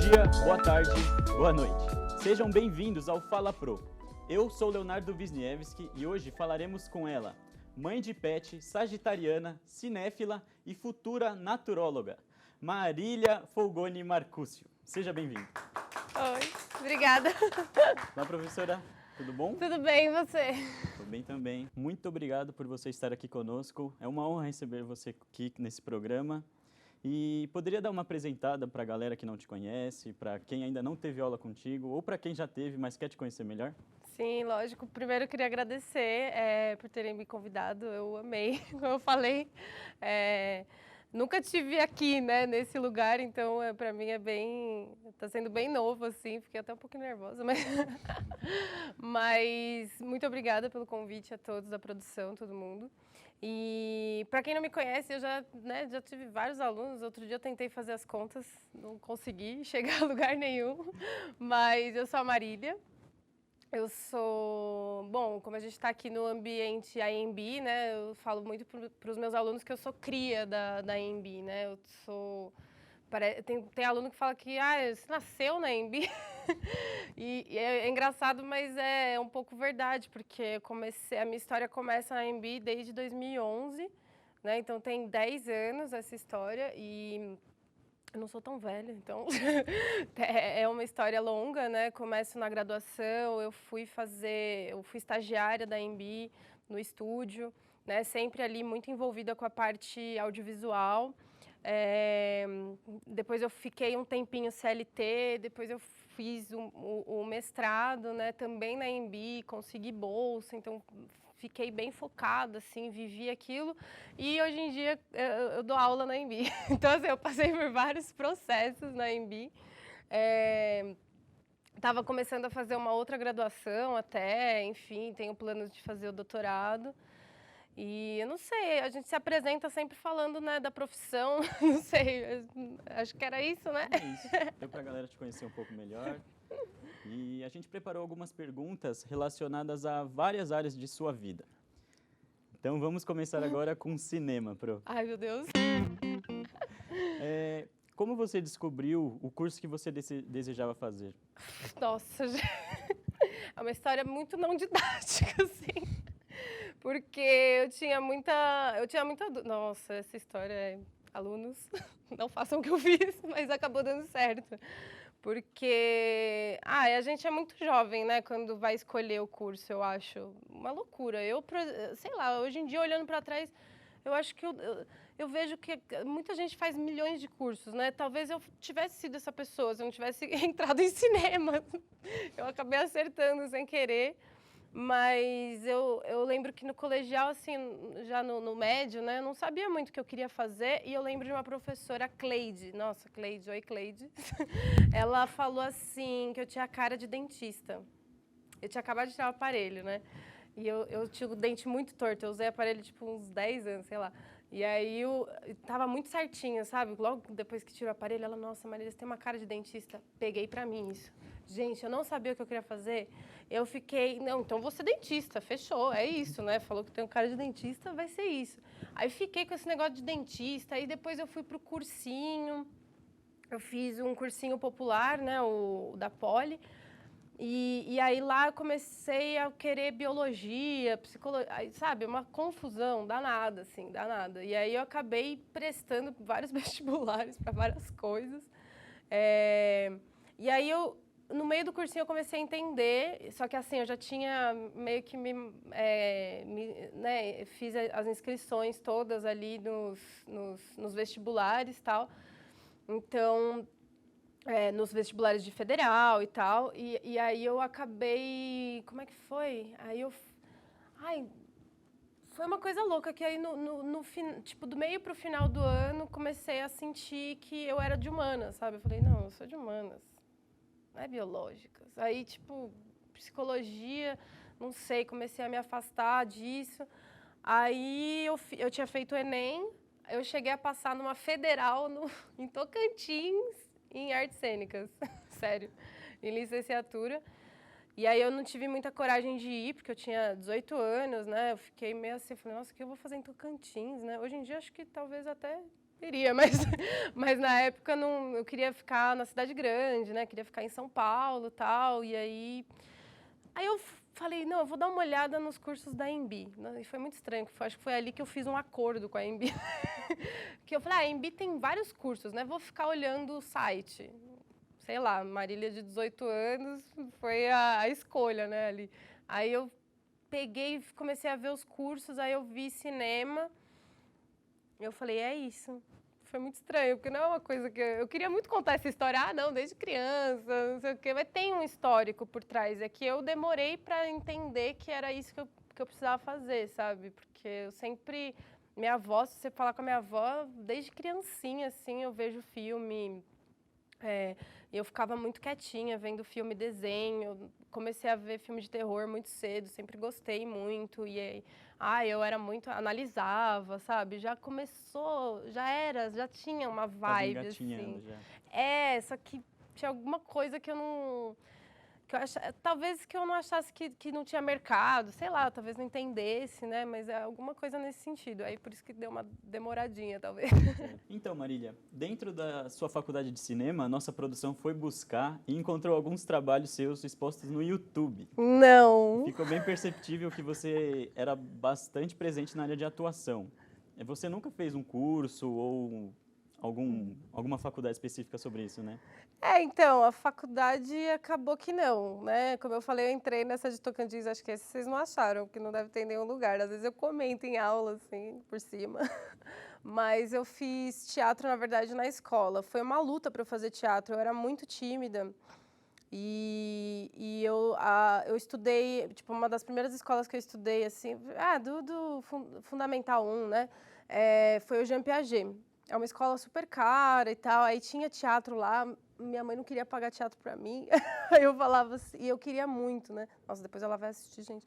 dia, boa tarde, boa noite. Sejam bem-vindos ao Fala Pro. Eu sou Leonardo Wisniewski e hoje falaremos com ela, mãe de pet, sagitariana, cinéfila e futura naturóloga, Marília Folgoni Marcúcio. Seja bem-vinda. Oi, obrigada. Olá, professora, tudo bom? Tudo bem, e você? Tudo bem também. Muito obrigado por você estar aqui conosco. É uma honra receber você aqui nesse programa. E poderia dar uma apresentada para a galera que não te conhece, para quem ainda não teve aula contigo, ou para quem já teve, mas quer te conhecer melhor? Sim, lógico. Primeiro eu queria agradecer por terem me convidado. Eu amei, como eu falei. Nunca estive aqui, né, nesse lugar, então para mim tá sendo bem novo, assim. Fiquei até um pouquinho nervosa, mas muito obrigada pelo convite a todos da produção, todo mundo. E para quem não me conhece, eu já tive vários alunos. Outro dia eu tentei fazer as contas, não consegui chegar a lugar nenhum, mas eu sou a Marília. Eu sou, bom, como a gente está aqui no ambiente AMB, né, eu falo muito para os meus alunos que eu sou cria da AMB, né, tem aluno que fala que, você nasceu na AMB, e é engraçado, mas é um pouco verdade, porque a minha história começa na AMB desde 2011, né, então tem 10 anos essa história, e eu não sou tão velha, então é uma história longa, né? Começo na graduação, eu fui estagiária da AMB no estúdio, né? Sempre ali muito envolvida com a parte audiovisual. Depois eu fiquei um tempinho CLT, depois eu fiz o mestrado, né? Também na AMB, consegui bolsa, então fiquei bem focada, assim, vivi aquilo. E hoje em dia eu dou aula na AMB. Então, assim, eu passei por vários processos na AMB. Estava começando a fazer uma outra graduação até, enfim, tenho planos de fazer o doutorado. E eu não sei, a gente se apresenta sempre falando, né, da profissão, não sei, acho que era isso, né? É isso, deu para a galera te conhecer um pouco melhor. E a gente preparou algumas perguntas relacionadas a várias áreas de sua vida. Então vamos começar agora com cinema, Pro. Ai, meu Deus. Como você descobriu o curso que você desejava fazer? Nossa, é uma história muito não didática, assim. Porque eu tinha muita... Nossa, essa história, alunos, não façam o que eu fiz, mas acabou dando certo. Porque, a gente é muito jovem, né, quando vai escolher o curso, eu acho uma loucura. Sei lá, hoje em dia, olhando para trás, eu acho que eu vejo que muita gente faz milhões de cursos, né? Talvez eu tivesse sido essa pessoa, se eu não tivesse entrado em cinema. Eu acabei acertando sem querer. Mas eu lembro que no colegial, assim, já no médio, né, eu não sabia muito o que eu queria fazer, e eu lembro de uma professora, Cleide, nossa, Cleide, oi Cleide, ela falou assim, que eu tinha cara de dentista. Eu tinha acabado de tirar o aparelho, né, e eu tinha o dente muito torto, eu usei aparelho, tipo, uns 10 anos, sei lá. E aí eu tava muito certinho, sabe? Logo depois que tirou o aparelho, ela, nossa, Marília, você tem uma cara de dentista. Peguei pra mim isso. Gente, eu não sabia o que eu queria fazer. Eu fiquei, não, então vou ser dentista, fechou, é isso, né? Falou que tem um cara de dentista, vai ser isso. Aí fiquei com esse negócio de dentista, aí depois eu fui pro cursinho. Eu fiz um cursinho popular, né, o da Poli. E aí lá eu comecei a querer biologia, psicologia, sabe, uma confusão danada, assim, danada. E aí eu acabei prestando vários vestibulares para várias coisas. E aí no meio do cursinho eu comecei a entender, só que assim, eu já tinha meio que né, fiz as inscrições todas ali nos vestibulares e tal. Então, nos vestibulares de federal e tal, e aí eu acabei... Como é que foi? Foi uma coisa louca, que aí tipo, do meio pro final do ano, comecei a sentir que eu era de humanas, sabe? Eu falei, não, eu sou de humanas, não é biológicas. Aí, tipo, psicologia, não sei, comecei a me afastar disso. Aí eu tinha feito o Enem, eu cheguei a passar numa federal em Tocantins, em artes cênicas, sério, em licenciatura. E aí eu não tive muita coragem de ir, porque eu tinha 18 anos, né? Eu fiquei meio assim, falei, nossa, o que eu vou fazer em Tocantins, né? Hoje em dia acho que talvez até Queria, mas na época não, eu queria ficar na cidade grande, né? Queria ficar em São Paulo e tal. E aí eu falei, não, eu vou dar uma olhada nos cursos da Embi. E foi muito estranho, porque acho que foi ali que eu fiz um acordo com a Embi. Que eu falei, a Embi tem vários cursos, né? Vou ficar olhando o site. Sei lá, Marília de 18 anos foi a escolha, né, ali. Aí eu peguei e comecei a ver os cursos, aí eu vi cinema. Eu falei, é isso. Foi muito estranho, porque não é uma coisa que... Eu queria muito contar essa história. Ah, não, desde criança, não sei o quê. Mas tem um histórico por trás. É que eu demorei para entender que era isso que eu precisava fazer, sabe? Porque eu sempre... Minha avó, se você falar com a minha avó, desde criancinha, assim, eu vejo filme... E eu ficava muito quietinha, vendo filme, desenho. Comecei a ver filme de terror muito cedo, sempre gostei muito. E aí, eu era muito... Analisava, sabe? Já começou, já tinha uma Tava vibe, engatinhando assim. já. Só que tinha alguma coisa que eu não... talvez que eu não achasse que não tinha mercado, sei lá, talvez não entendesse, né? Mas é alguma coisa nesse sentido. Aí por isso que deu uma demoradinha, talvez. Então, Marília, dentro da sua faculdade de cinema, a nossa produção foi buscar e encontrou alguns trabalhos seus expostos no YouTube. Não. Ficou bem perceptível que você era bastante presente na área de atuação. Você nunca fez um curso ou alguma faculdade específica sobre isso, né? Então, a faculdade acabou que não, né? Como eu falei, eu entrei nessa de Tocantins, acho que esse vocês não acharam, porque não deve ter em nenhum lugar. Às vezes eu comento em aula, assim, por cima. Mas eu fiz teatro, na verdade, na escola. Foi uma luta para eu fazer teatro, eu era muito tímida. E eu estudei, tipo, uma das primeiras escolas que eu estudei, assim, do Fundamental 1, né? Foi o Jean Piaget. É uma escola super cara e tal, aí tinha teatro lá, minha mãe não queria pagar teatro pra mim, aí eu falava assim, e eu queria muito, né? Nossa, depois ela vai assistir, gente.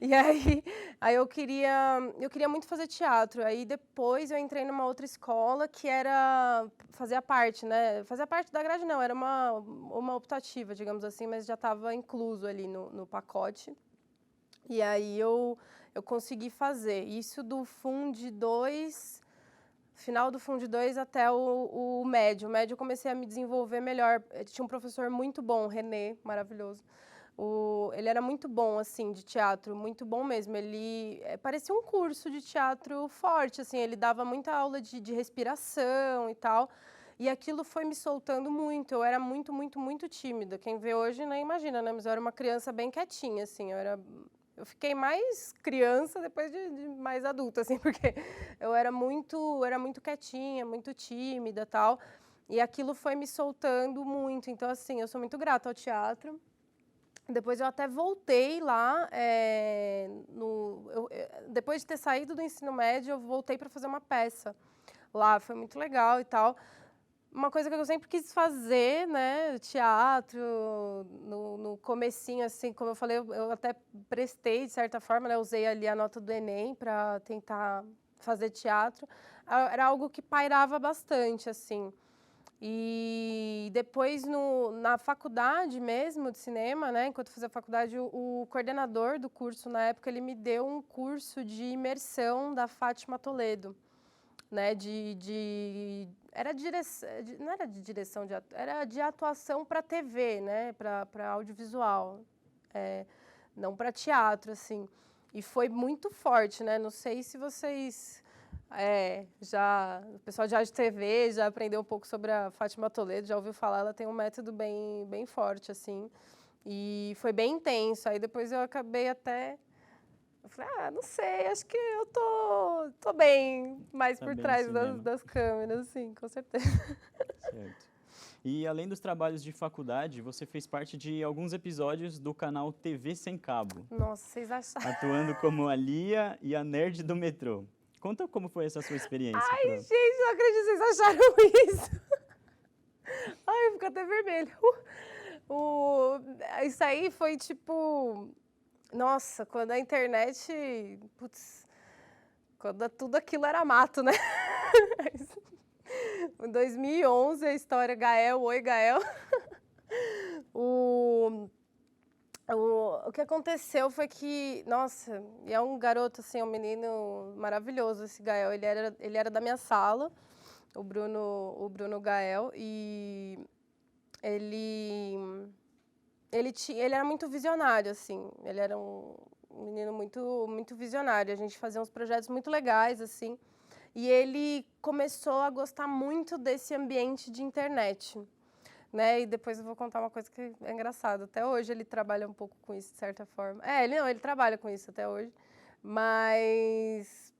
E aí eu queria muito fazer teatro, aí depois eu entrei numa outra escola que fazia parte, né? Fazia parte da grade não, era uma optativa, digamos assim, mas já estava incluso ali no pacote. E aí eu consegui fazer isso do Fund 2... Final do Fund 2 até o médio. O médio eu comecei a me desenvolver melhor. Tinha um professor muito bom, René, maravilhoso. Ele era muito bom, assim, de teatro, muito bom mesmo. Ele parecia um curso de teatro forte, assim, ele dava muita aula de respiração e tal. E aquilo foi me soltando muito. Eu era muito, muito, muito tímida. Quem vê hoje nem imagina, né? Mas eu era uma criança bem quietinha, assim. Eu fiquei mais criança depois de mais adulta, assim, porque eu era muito quietinha, muito tímida e tal. E aquilo foi me soltando muito. Então, assim, eu sou muito grata ao teatro. Depois eu até voltei lá, depois de ter saído do ensino médio, eu voltei para fazer uma peça lá. Foi muito legal e tal. Uma coisa que eu sempre quis fazer, né, teatro, no comecinho, assim, como eu falei, eu até prestei, de certa forma, né, usei ali a nota do Enem para tentar fazer teatro. Era algo que pairava bastante, assim. E depois, na faculdade mesmo de cinema, né, enquanto eu fazia faculdade, o coordenador do curso, na época, ele me deu um curso de imersão da Fátima Toledo, né, não era de direção, era de atuação para TV, né, para audiovisual, não para teatro, assim. E foi muito forte, né, não sei se vocês... o pessoal de rádio TV já aprendeu um pouco sobre a Fátima Toledo, já ouviu falar, ela tem um método bem, bem forte, assim, e foi bem intenso. Aí depois eu acabei até... Eu falei, não sei, acho que eu tô bem mais por trás das câmeras, sim, com certeza. Certo. E além dos trabalhos de faculdade, você fez parte de alguns episódios do canal TV Sem Cabo. Nossa, vocês acharam? Atuando como a Lia e a nerd do metrô. Conta como foi essa sua experiência. Ai, gente, não acredito que vocês acharam isso. Ai, eu fico até vermelho. Isso aí foi tipo... Nossa, quando a internet... Putz, quando tudo aquilo era mato, né? Em 2011, a história Gael, oi Gael. O que aconteceu foi que, nossa, e é um garoto, assim, um menino maravilhoso, esse Gael. Ele era da minha sala, o Bruno Gael, e ele, ele era muito visionário, assim. Ele era um menino muito visionário. A gente fazia uns projetos muito legais, assim. E ele começou a gostar muito desse ambiente de internet, né? E depois eu vou contar uma coisa que é engraçada. Até hoje ele trabalha um pouco com isso, de certa forma. Ele trabalha com isso até hoje. Mas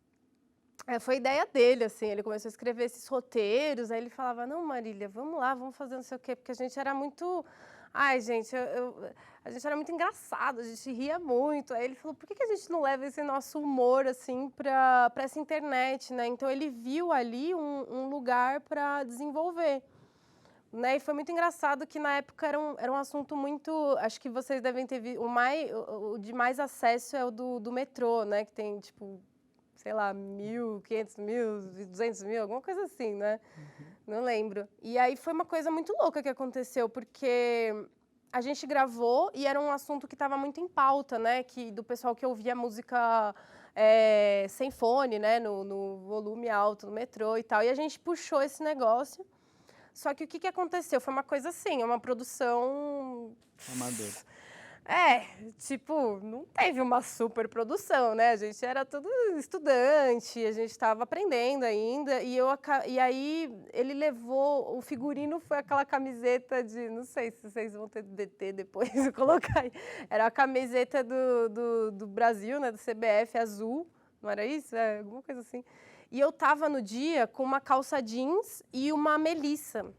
foi ideia dele, assim. Ele começou a escrever esses roteiros. Aí ele falava, não, Marília, vamos lá, vamos fazer não sei o quê. Porque a gente era muito... Ai, gente, a gente era muito engraçado, a gente ria muito. Aí ele falou, por que a gente não leva esse nosso humor, assim, para essa internet, né? Então ele viu ali um lugar para desenvolver. Né? E foi muito engraçado que na época era um assunto muito... Acho que vocês devem ter visto... O de mais acesso é o do metrô, né? Que tem, tipo, sei lá, 1.500 mil, 200 mil, alguma coisa assim, né? Não lembro. E aí foi uma coisa muito louca que aconteceu, porque a gente gravou e era um assunto que estava muito em pauta, né? Do pessoal que ouvia música sem fone, né? No volume alto, no metrô e tal. E a gente puxou esse negócio. Só que o que aconteceu? Foi uma coisa assim, uma produção... Amador. Tipo, não teve uma super produção, né? A gente era tudo estudante, a gente estava aprendendo ainda. E aí ele levou... O figurino foi aquela camiseta de... Não sei se vocês vão ter DT depois, eu colocar aí. Era a camiseta do Brasil, né? Do CBF, azul. Não era isso? Alguma coisa assim. E eu tava no dia com uma calça jeans e uma melissa.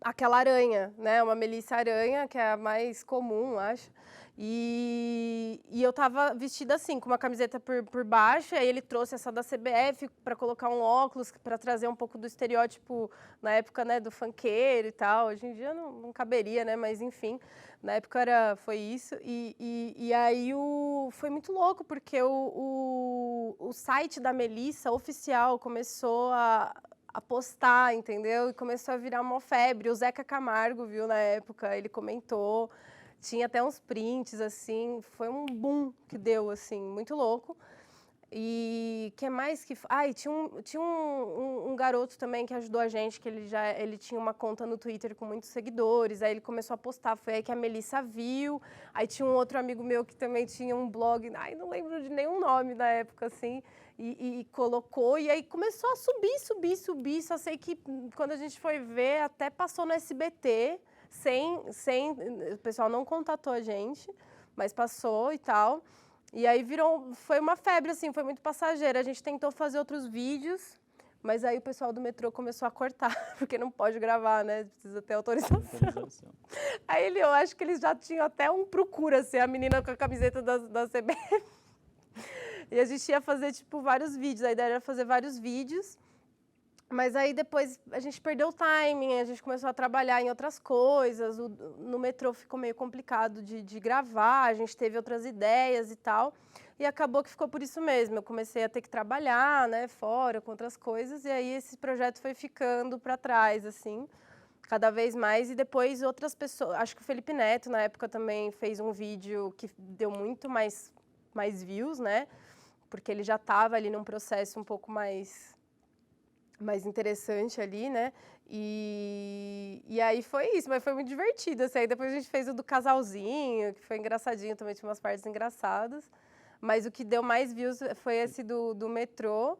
Aquela aranha, né? Uma melissa aranha, que é a mais comum, acho. E eu tava vestida assim, com uma camiseta por baixo, aí ele trouxe essa da CBF para colocar um óculos, para trazer um pouco do estereótipo, na época, né, do funkeiro e tal. Hoje em dia não caberia, né, mas enfim, na época foi isso. E aí foi muito louco, porque o site da Melissa, oficial, começou a postar, entendeu? E começou a virar uma febre. O Zeca Camargo viu na época, ele comentou... Tinha até uns prints, assim, foi um boom que deu, assim, muito louco. E que mais que... e tinha um garoto também que ajudou a gente, que ele tinha uma conta no Twitter com muitos seguidores, aí ele começou a postar, foi aí que a Melissa viu, aí tinha um outro amigo meu que também tinha um blog, não lembro de nenhum nome na época, assim, e colocou, e aí começou a subir, só sei que quando a gente foi ver, até passou no SBT, o pessoal não contatou a gente, mas passou e tal. E aí foi uma febre, assim, foi muito passageira. A gente tentou fazer outros vídeos, mas aí o pessoal do metrô começou a cortar, porque não pode gravar, né? Precisa ter autorização. Aí eu acho que eles já tinham até um procura, assim, a menina com a camiseta da CBF. E a gente ia fazer, tipo, vários vídeos. A ideia era fazer vários vídeos. Mas aí depois a gente perdeu o timing, a gente começou a trabalhar em outras coisas, no metrô ficou meio complicado de gravar, a gente teve outras ideias e tal, e acabou que ficou por isso mesmo. Eu comecei a ter que trabalhar, né, fora, com outras coisas, e aí esse projeto foi ficando para trás, assim, cada vez mais, e depois outras pessoas, acho que o Felipe Neto, na época, também fez um vídeo que deu muito mais views, né, porque ele já estava ali num processo um pouco mais interessante ali, né? E aí foi isso, mas foi muito divertido, assim. Aí depois a gente fez o do casalzinho, que foi engraçadinho, também tinha umas partes engraçadas. Mas o que deu mais views foi esse do metrô.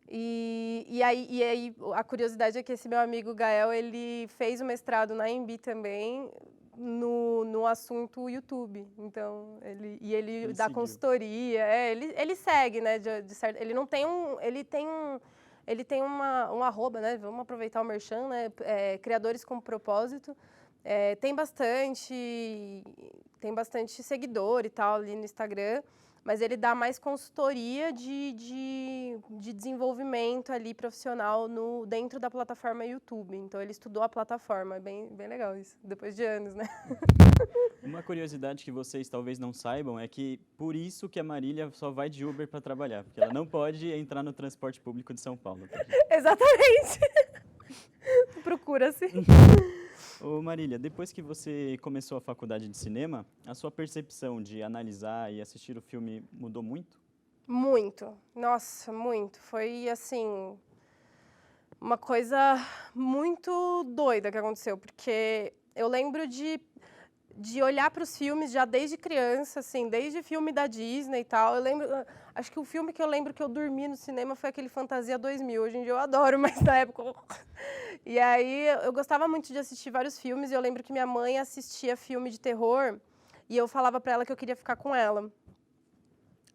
E aí a curiosidade é que esse meu amigo Gael, ele fez o mestrado na Embi também, no assunto YouTube. Então, ele dá consultoria, ele segue, né? De certo, ele não tem ele tem um arroba, né? Vamos aproveitar o merchan, né? Criadores com propósito. Tem bastante seguidor e tal ali no Instagram, mas ele dá mais consultoria de desenvolvimento ali profissional dentro da plataforma YouTube. Então ele estudou a plataforma, é bem legal isso, depois de anos, né? Uma curiosidade que vocês talvez não saibam é que por isso que a Marília só vai de Uber para trabalhar, porque ela não pode entrar no transporte público de São Paulo. Tá? Exatamente. Procura-se. Ô Marília, depois que você começou a faculdade de cinema, a sua percepção de analisar e assistir o filme mudou muito? Muito. Nossa, muito. Foi, assim, uma coisa muito doida que aconteceu, porque eu lembro de olhar para os filmes já desde criança, assim, desde filme da Disney e tal. Eu lembro, acho que o filme que eu lembro que eu dormi no cinema foi aquele Fantasia 2000. Hoje em dia eu adoro, mas na época... E aí eu gostava muito de assistir vários filmes e eu lembro que minha mãe assistia filme de terror e eu falava para ela que eu queria ficar com ela.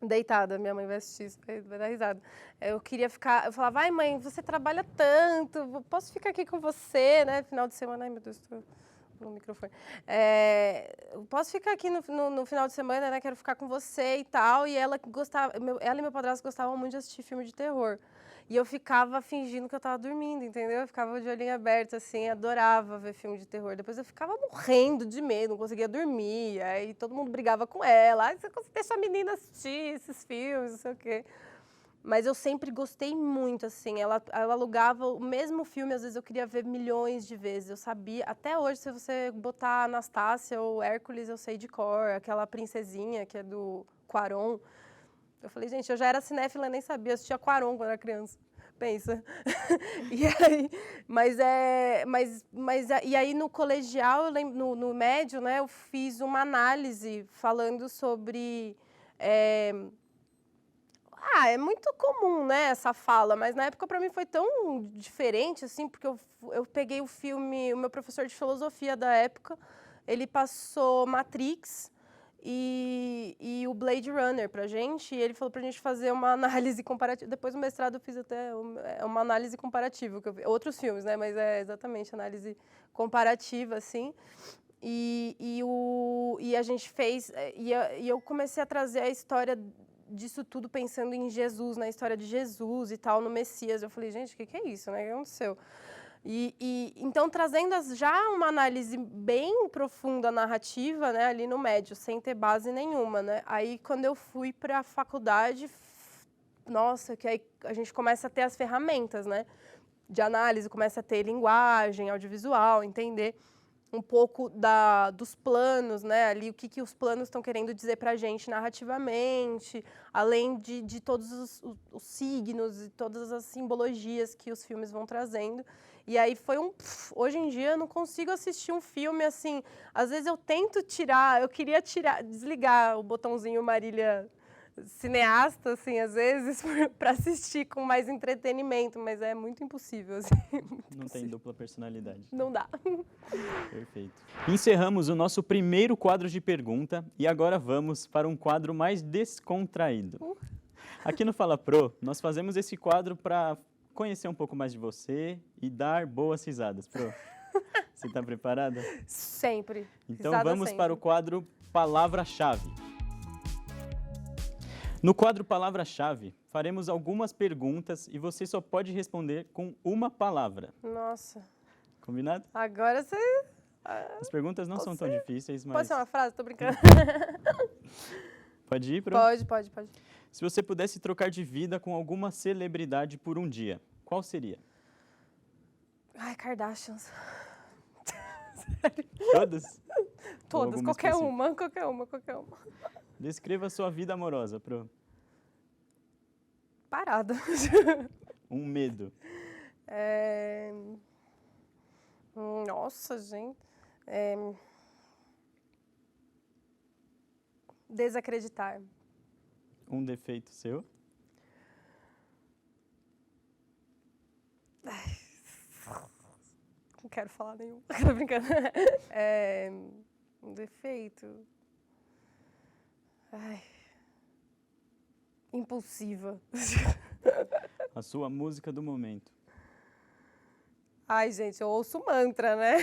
Deitada, minha mãe vai assistir isso, vai dar risada. Eu queria ficar, eu falava, ai mãe, você trabalha tanto, posso ficar aqui com você, né? Final de semana, ai meu Deus, estou no microfone. Posso ficar aqui no final de semana, né? Quero ficar com você e tal. E ela gostava, ela e meu padrasto gostavam muito de assistir filme de terror. E eu ficava fingindo que eu tava dormindo, entendeu? Eu ficava de olhinho aberto, assim, adorava ver filme de terror. Depois eu ficava morrendo de medo, não conseguia dormir. Aí todo mundo brigava com ela. Ai, você deixa a menina assistir esses filmes, não sei o quê. Mas eu sempre gostei muito, assim. Ela alugava o mesmo filme, às vezes eu queria ver milhões de vezes. Eu sabia, até hoje, se você botar Anastácia ou Hércules, eu sei de cor. Aquela princesinha que é do Cuarón. Eu falei, gente, eu já era cinéfila, nem sabia, eu assistia Cuarón quando era criança. Pensa. E aí, e aí no colegial, eu lembro, no médio, né, eu fiz uma análise falando sobre... é muito comum, né, essa fala, mas na época para mim foi tão diferente, assim, porque eu peguei o filme, o meu professor de filosofia da época, ele passou Matrix e o Blade Runner pra gente, e ele falou pra gente fazer uma análise comparativa. Depois do mestrado eu fiz até uma análise comparativa, outros filmes, né, mas é exatamente análise comparativa, assim. E a gente fez, e eu comecei a trazer a história disso tudo pensando em Jesus, na história de Jesus e tal, no Messias. Eu falei, gente, o que é isso, né? O que aconteceu? Então, trazendo já uma análise bem profunda narrativa, né, ali no médio, sem ter base nenhuma, né? Aí, quando eu fui para a faculdade, nossa, que aí a gente começa a ter as ferramentas, né, de análise, começa a ter linguagem, audiovisual, entender um pouco dos planos, né, ali, o que os planos estão querendo dizer para a gente narrativamente, além de todos os signos e todas as simbologias que os filmes vão trazendo. E aí foi hoje em dia eu não consigo assistir um filme assim, às vezes eu tento eu queria desligar o botãozinho Marília cineasta, assim, às vezes, para assistir com mais entretenimento, mas é muito impossível, assim. Não tem dupla personalidade. Não dá. Perfeito. Encerramos o nosso primeiro quadro de pergunta e agora vamos para um quadro mais descontraído. Aqui no Fala Pro, nós fazemos esse quadro para conhecer um pouco mais de você e dar boas risadas. Pro, você está preparada? Sempre. Então Risada vamos sempre. para o quadro Palavra-Chave. No quadro Palavra-Chave, faremos algumas perguntas e você só pode responder com uma palavra. Nossa. Combinado? Agora você... As perguntas não são tão difíceis, mas... Pode ser uma frase? Tô brincando. Pode ir, Pro? Pode. Se você pudesse trocar de vida com alguma celebridade por um dia, qual seria? Ai, Kardashians. Todas? Todas, qualquer uma. Descreva a sua vida amorosa, Pro. Parada. Um medo. Nossa, gente. Desacreditar. Um defeito seu. Não quero falar nenhum. Tô brincando. Um defeito. Ai. Impulsiva. A sua música do momento. Ai, gente, eu ouço mantra, né?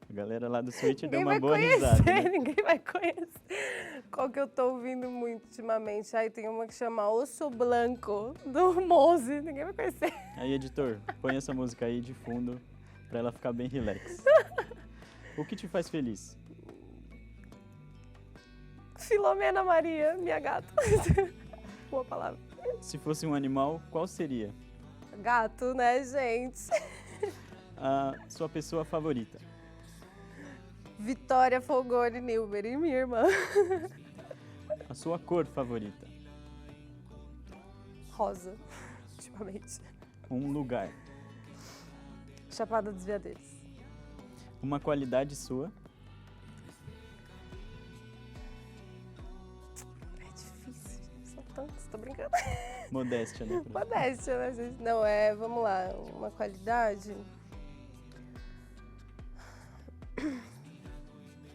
A galera lá do Switch deu uma boa risada. Né? Ninguém vai conhecer. Qual que eu tô ouvindo muito ultimamente? Aí tem uma que chama Osso Blanco, do Mose. Ninguém vai conhecer. Aí, editor, põe essa música aí de fundo pra ela ficar bem relax. O que te faz feliz? Filomena Maria, minha gata. Boa palavra. Se fosse um animal, qual seria? Gato, né, gente? A sua pessoa favorita. Vitória Folgore Nilber e minha irmã. A sua cor favorita. Rosa, ultimamente. Um lugar. Chapada dos Veadeiros. Uma qualidade sua. É difícil, são tantos, tô brincando. Modéstia, né? Modéstia, né, gente? Não, vamos lá, uma qualidade.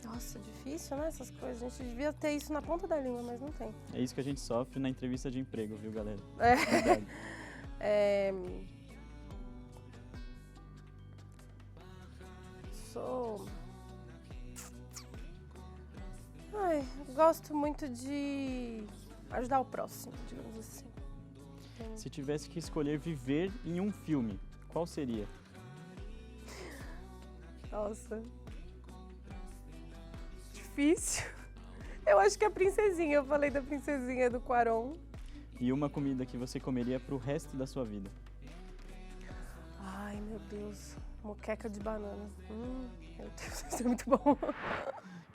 Nossa, difícil, né, essas coisas. A gente devia ter isso na ponta da língua, mas não tem. É isso que a gente sofre na entrevista de emprego, viu, galera? É. Gosto muito de ajudar o próximo, digamos assim. Se tivesse que escolher viver em um filme, qual seria? Nossa. Difícil. Eu acho que a Princesinha, eu falei da Princesinha do Quaron. E uma comida que você comeria pro resto da sua vida? Ai, meu Deus. Moqueca de banana. Meu Deus, isso é muito bom.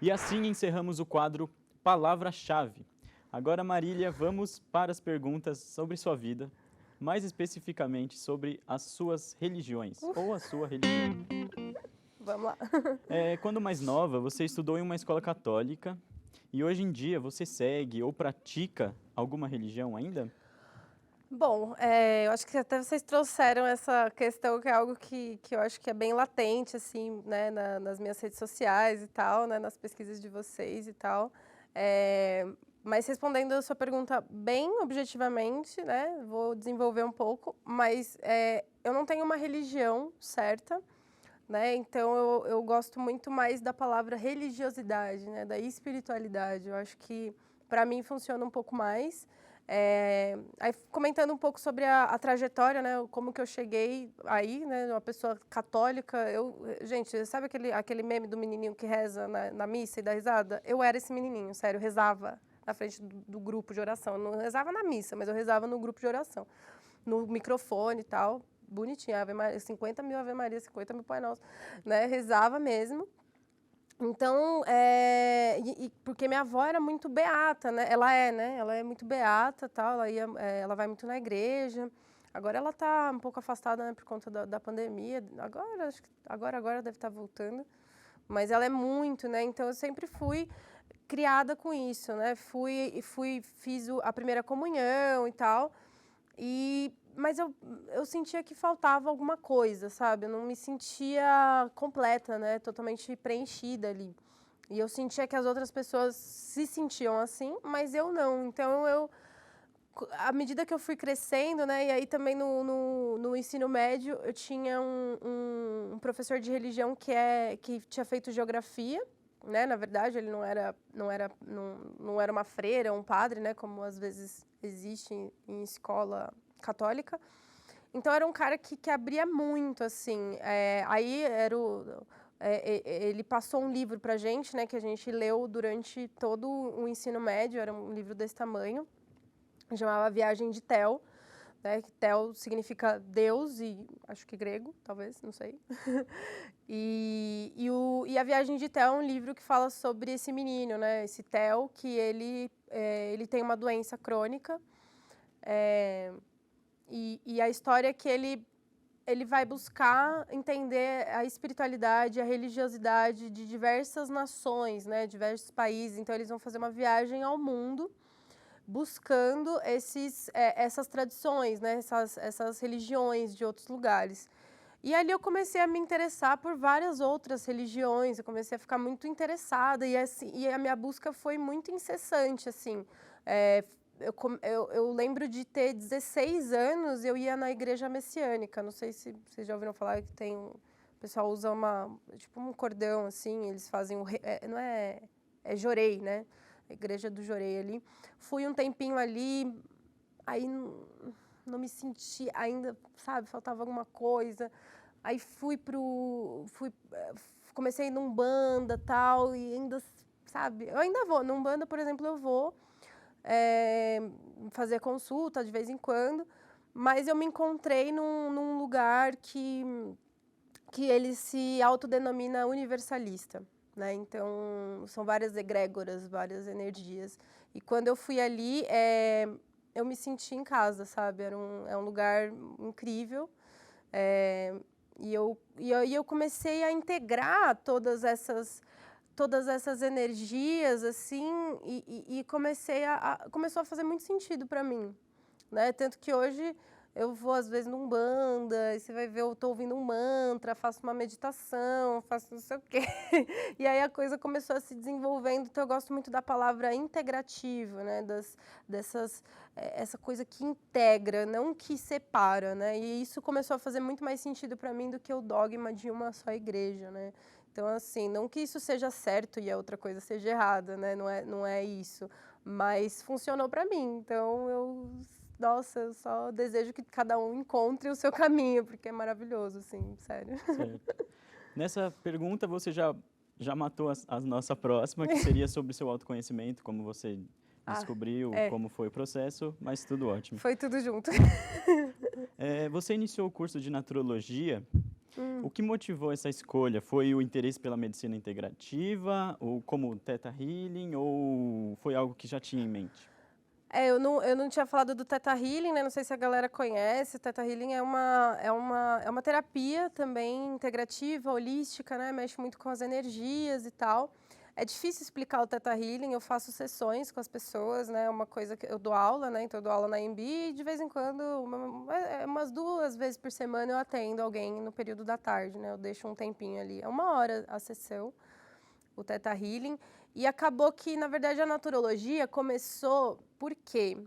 E assim encerramos o quadro Palavra-Chave. Agora, Marília, vamos para as perguntas sobre sua vida, mais especificamente sobre as suas religiões, ou a sua religião. Vamos lá. Quando mais nova, você estudou em uma escola católica e hoje em dia você segue ou pratica alguma religião ainda? Bom, eu acho que até vocês trouxeram essa questão, que é algo que eu acho que é bem latente, assim, né, nas minhas redes sociais e tal, né, nas pesquisas de vocês e tal. Mas respondendo a sua pergunta bem objetivamente, né, vou desenvolver um pouco, mas eu não tenho uma religião certa, né, então eu gosto muito mais da palavra religiosidade, né, da espiritualidade. Eu acho que, para mim, funciona um pouco mais. Aí, comentando um pouco sobre a trajetória, né, como que eu cheguei aí, né, uma pessoa católica. Gente, sabe aquele meme do menininho que reza na missa e dá risada? Eu era esse menininho, sério, eu rezava na frente do grupo de oração. Eu não rezava na missa, mas eu rezava no grupo de oração, no microfone e tal, bonitinho, 50 mil Ave Maria, 50 mil Pai Nosso, né, rezava mesmo. Então, porque minha avó era muito beata, né? Ela é muito beata, tal. Ela vai muito na igreja. Agora ela está um pouco afastada, né, por conta da pandemia. Agora, acho que agora deve estar voltando. Mas ela é muito, né? Então eu sempre fui criada com isso, né? Fiz a primeira comunhão e tal. Mas eu sentia que faltava alguma coisa, sabe? Eu não me sentia completa, né? Totalmente preenchida ali. E eu sentia que as outras pessoas se sentiam assim, mas eu não. Então, à medida que eu fui crescendo, né? E aí também no ensino médio, eu tinha um professor de religião que tinha feito geografia, né? Na verdade, ele não era uma freira, um padre, né? Como às vezes existe em escola católica. Então, era um cara que abria muito, assim. Ele passou um livro pra gente, né, que a gente leu durante todo o ensino médio. Era um livro desse tamanho, chamava Viagem de Tel, né, que Tel significa Deus, e acho que grego, talvez, não sei. E a Viagem de Tel é um livro que fala sobre esse menino, né, esse Tel, que ele tem uma doença crônica. E a história é que ele vai buscar entender a espiritualidade, a religiosidade de diversas nações, né, diversos países. Então, eles vão fazer uma viagem ao mundo buscando essas tradições, né, essas religiões de outros lugares. E ali eu comecei a me interessar por várias outras religiões. Eu comecei a ficar muito interessada e a minha busca foi muito incessante, assim. Eu lembro de ter 16 anos, eu ia na igreja messiânica. Não sei se vocês já ouviram falar que tem... O pessoal usa tipo um cordão, assim, eles fazem não é Jorei, né? A igreja do Jorei ali. Fui um tempinho ali, aí não me senti ainda, sabe? Faltava alguma coisa. Aí comecei num Umbanda, tal, e ainda, sabe? Eu ainda vou. No Umbanda, por exemplo, eu vou fazer consulta de vez em quando, mas eu me encontrei num lugar que ele se autodenomina universalista, né? Então, são várias egrégoras, várias energias. E quando eu fui ali, eu me senti em casa, sabe? É um lugar incrível. E eu comecei a integrar todas essas energias, assim, e começou a fazer muito sentido para mim, né? Tanto que hoje eu vou, às vezes, num Umbanda, e você vai ver, eu tô ouvindo um mantra, faço uma meditação, faço não sei o quê. E aí a coisa começou a se desenvolvendo, então eu gosto muito da palavra integrativa, né? Essa coisa que integra, não que separa, né? E isso começou a fazer muito mais sentido para mim do que o dogma de uma só igreja, né? Então, assim, não que isso seja certo e a outra coisa seja errada, né? Não é isso. Mas funcionou para mim. Então, nossa, eu só desejo que cada um encontre o seu caminho, porque é maravilhoso, assim, sério. Certo. Nessa pergunta, você já matou a nossa próxima, que seria sobre o seu autoconhecimento, como você descobriu, como foi o processo, mas tudo ótimo. Foi tudo junto. Você iniciou o curso de naturologia. O que motivou essa escolha? Foi o interesse pela medicina integrativa, ou como Theta Healing, ou foi algo que já tinha em mente? Eu não tinha falado do Theta Healing, né? Não sei se a galera conhece. Theta Healing é uma terapia também integrativa, holística, né? Mexe muito com as energias e tal. É difícil explicar o Theta Healing, eu faço sessões com as pessoas, né? É uma coisa que eu dou aula, né? Então eu dou aula na EMB e de vez em quando, umas 2 vezes por semana eu atendo alguém no período da tarde, né? Eu deixo um tempinho ali. É 1 hora a sessão, o Theta Healing. E acabou que, na verdade, a naturologia começou por quê?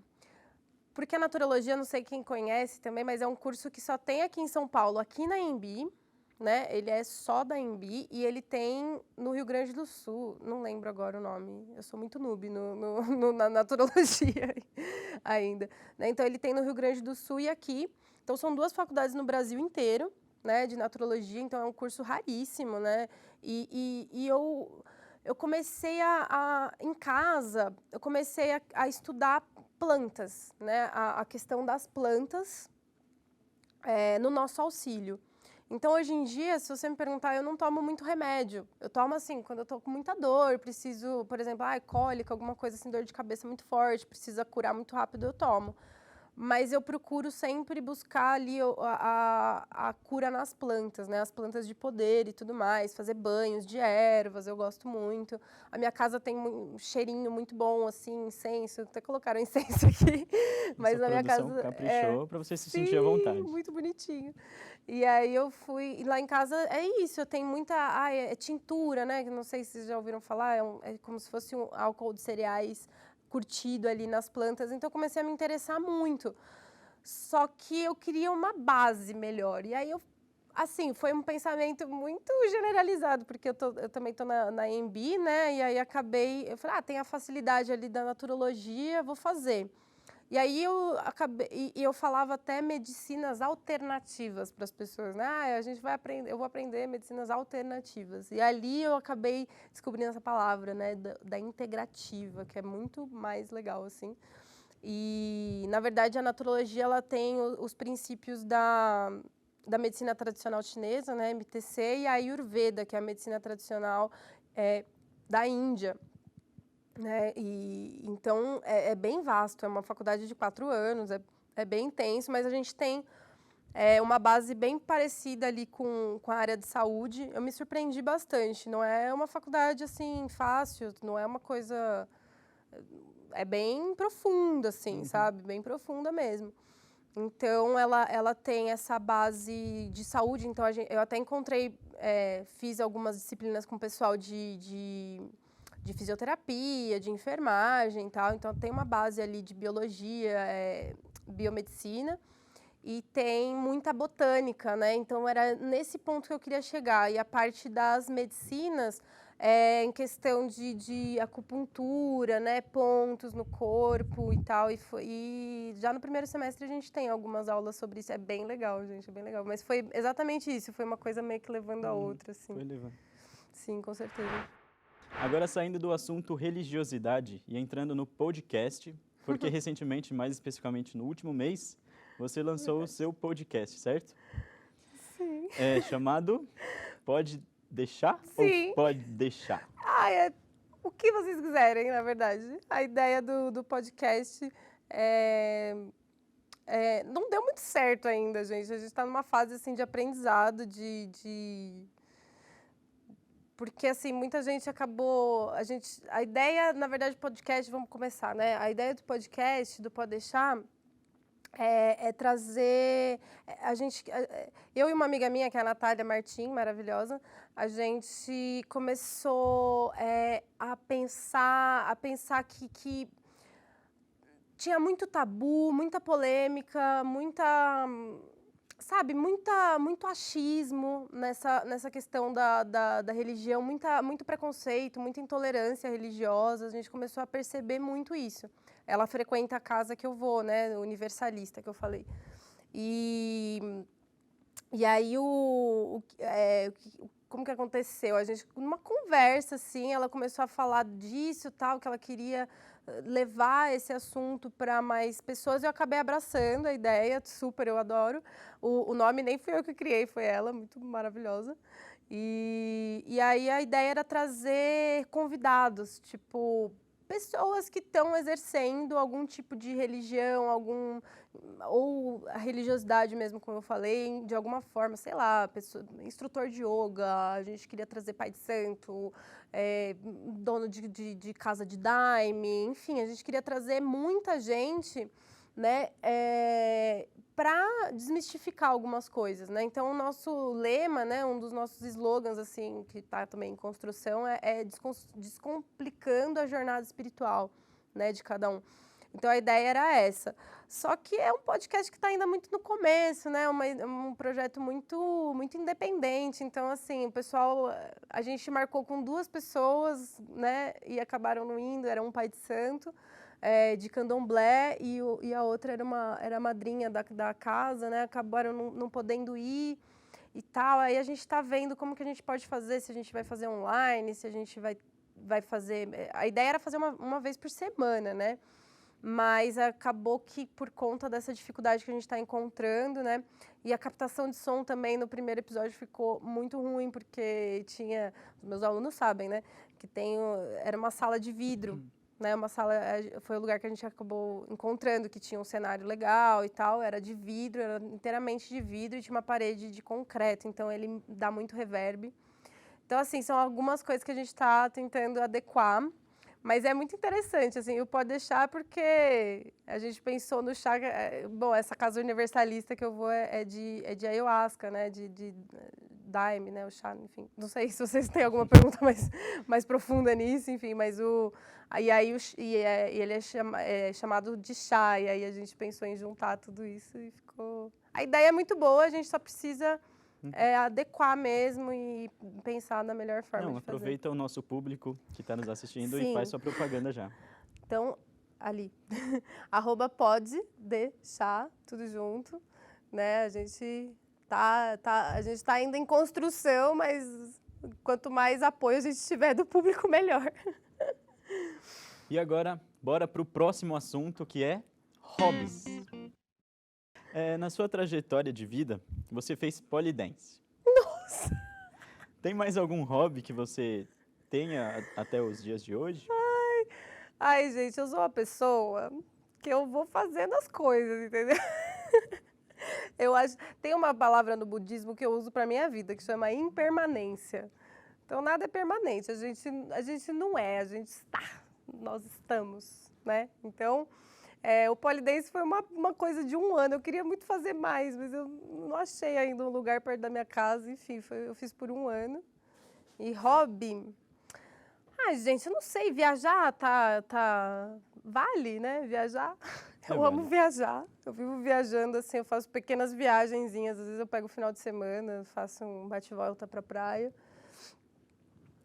Porque a naturologia, não sei quem conhece também, mas é um curso que só tem aqui em São Paulo, aqui na EMB, né? Ele é só da EMB e ele tem no Rio Grande do Sul, não lembro agora o nome, eu sou muito noob na naturologia ainda, né? Então ele tem no Rio Grande do Sul e aqui, então são 2 faculdades no Brasil inteiro, né, de naturologia, então é um curso raríssimo, né? E eu comecei em casa, eu comecei a estudar plantas, né? A questão das plantas no nosso auxílio. Então, hoje em dia, se você me perguntar, eu não tomo muito remédio. Eu tomo, assim, quando eu estou com muita dor, preciso, por exemplo, cólica, alguma coisa assim, dor de cabeça muito forte, precisa curar muito rápido, eu tomo. Mas eu procuro sempre buscar ali a cura nas plantas, né? As plantas de poder e tudo mais, fazer banhos de ervas, eu gosto muito. A minha casa tem um cheirinho muito bom, assim, incenso, até colocaram incenso aqui. Mas na minha casa caprichou para você se sim, sentir à vontade. Muito bonitinho. E aí eu fui, e lá em casa é isso, eu tenho muita, é tintura, né? Não sei se vocês já ouviram falar, é como se fosse um álcool de cereais curtido ali nas plantas, então eu comecei a me interessar muito. Só que eu queria uma base melhor. E aí assim, foi um pensamento muito generalizado, porque eu também estou na EMB, né? E aí eu falei, tem a facilidade ali da naturologia, vou fazer. E aí eu falava até medicinas alternativas para as pessoas, né? Eu vou aprender medicinas alternativas. E ali eu acabei descobrindo essa palavra, né, da integrativa, que é muito mais legal, assim. E, na verdade, a naturologia ela tem os princípios da medicina tradicional chinesa, né, MTC, e a Ayurveda, que é a medicina tradicional da Índia. Né? E então é bem vasto, é uma faculdade de 4 anos, é bem intenso, mas a gente tem uma base bem parecida ali com a área de saúde. Eu me surpreendi bastante, não é uma faculdade assim fácil, não é uma coisa, é bem profunda assim, sabe? Bem profunda mesmo. Então ela tem essa base de saúde, então eu até fiz algumas disciplinas com o pessoal de fisioterapia, de enfermagem e tal. Então, tem uma base ali de biologia, biomedicina e tem muita botânica, né? Então, era nesse ponto que eu queria chegar. E a parte das medicinas, em questão de acupuntura, né? Pontos no corpo e tal. E já no primeiro semestre a gente tem algumas aulas sobre isso. É bem legal, gente, é bem legal. Mas foi exatamente isso, foi uma coisa meio que levando a outra, assim. Foi levando. Sim, com certeza. Agora, saindo do assunto religiosidade e entrando no podcast, porque recentemente, mais especificamente no último mês, você lançou o seu podcast, certo? Sim. É chamado Pode Deixar Sim. ou Pode Deixar? É o que vocês quiserem, na verdade. A ideia do podcast não deu muito certo ainda, gente. A gente está numa fase assim, de aprendizado, porque, assim, muita gente acabou... A ideia, na verdade, do podcast, vamos começar, né? A ideia do podcast, do Pode Deixar, é trazer... Eu e uma amiga minha, que é a Natália Martim, maravilhosa, a gente começou a pensar que tinha muito tabu, muita polêmica, muito achismo nessa questão da religião, muito preconceito, muita intolerância religiosa. A gente começou a perceber muito isso. Ela frequenta a casa que eu vou, né, universalista, que eu falei. E aí, como que aconteceu? A gente, numa conversa, assim, ela começou a falar disso, tal, que ela queria levar esse assunto para mais pessoas. Eu acabei abraçando a ideia, super, eu adoro. O nome nem fui eu que criei, foi ela, muito maravilhosa. E aí a ideia era trazer convidados, tipo, pessoas que estão exercendo algum tipo de religião, ou a religiosidade mesmo, como eu falei, de alguma forma, sei lá, instrutor de yoga, a gente queria trazer pai de santo, dono de casa de daime, enfim, a gente queria trazer muita gente, né, para desmistificar algumas coisas, né? Então, o nosso lema, né, um dos nossos slogans, assim, que está também em construção, é descomplicando a jornada espiritual, né, de cada um. Então, a ideia era essa. Só que é um podcast que está ainda muito no começo, né? Um projeto muito independente. Então, assim, o pessoal... A gente marcou com 2 pessoas, né? E acabaram não indo. Era um pai de santo, de candomblé, e a outra era a madrinha da casa, né? Acabaram não podendo ir e tal. Aí a gente está vendo como que a gente pode fazer, se a gente vai fazer online, se a gente vai fazer... A ideia era fazer uma vez por semana, né? Mas acabou que, por conta dessa dificuldade que a gente está encontrando, né? E a captação de som também no primeiro episódio ficou muito ruim, porque tinha... Os meus alunos sabem, né? Que era uma sala de vidro, né? Foi o lugar que a gente acabou encontrando, que tinha um cenário legal e tal. Era de vidro, era inteiramente de vidro e tinha uma parede de concreto. Então, ele dá muito reverb. Então, assim, são algumas coisas que a gente está tentando adequar. Mas é muito interessante, assim, o Pode Deixar, porque a gente pensou no chá... Bom, essa casa universalista que eu vou é de ayahuasca, né, de daime, né, o chá, enfim. Não sei se vocês têm alguma pergunta mais profunda nisso, enfim, mas ele é chamado de chá, e aí a gente pensou em juntar tudo isso e ficou... A ideia é muito boa, a gente só precisa... adequar mesmo e pensar na melhor forma de fazer. Aproveita o nosso público que está nos assistindo Sim. E faz sua propaganda já. Então, ali, @pode deixar, tudo junto, né? A gente tá ainda em construção, mas quanto mais apoio a gente tiver do público, melhor. E agora, bora para o próximo assunto, que é hobbies. Na sua trajetória de vida, você fez polidense. Nossa! Tem mais algum hobby que você tenha até os dias de hoje? Ai, gente, eu sou uma pessoa que eu vou fazendo as coisas, entendeu? Eu acho... Tem uma palavra no budismo que eu uso para minha vida, que chama impermanência. Então, nada é permanente. A gente não é, a gente está. Nós estamos, né? Então... o polidense foi uma coisa de 1 ano. Eu queria muito fazer mais, mas eu não achei ainda um lugar perto da minha casa. Enfim, eu fiz por 1 ano. E hobby... gente, eu não sei. Viajar vale, né? Viajar. Eu amo viajar. Eu vivo viajando, assim. Eu faço pequenas viagenzinhas. Às vezes eu pego o final de semana, faço um bate-volta pra praia.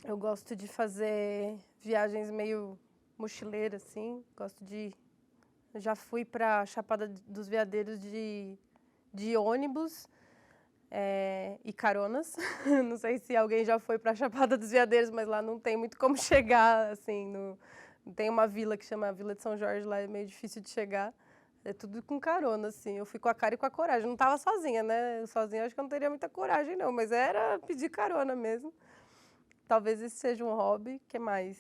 Eu gosto de fazer viagens meio mochileiras, assim. Gosto de... Já fui para Chapada dos Veadeiros de ônibus e caronas. Não sei se alguém já foi para Chapada dos Veadeiros, mas lá não tem muito como chegar, assim. Tem uma vila que chama Vila de São Jorge, lá é meio difícil de chegar. É tudo com carona, assim. Eu fui com a cara e com a coragem. Não tava sozinha, né? Sozinha acho que eu não teria muita coragem, não. Mas era pedir carona mesmo. Talvez esse seja um hobby. O que mais?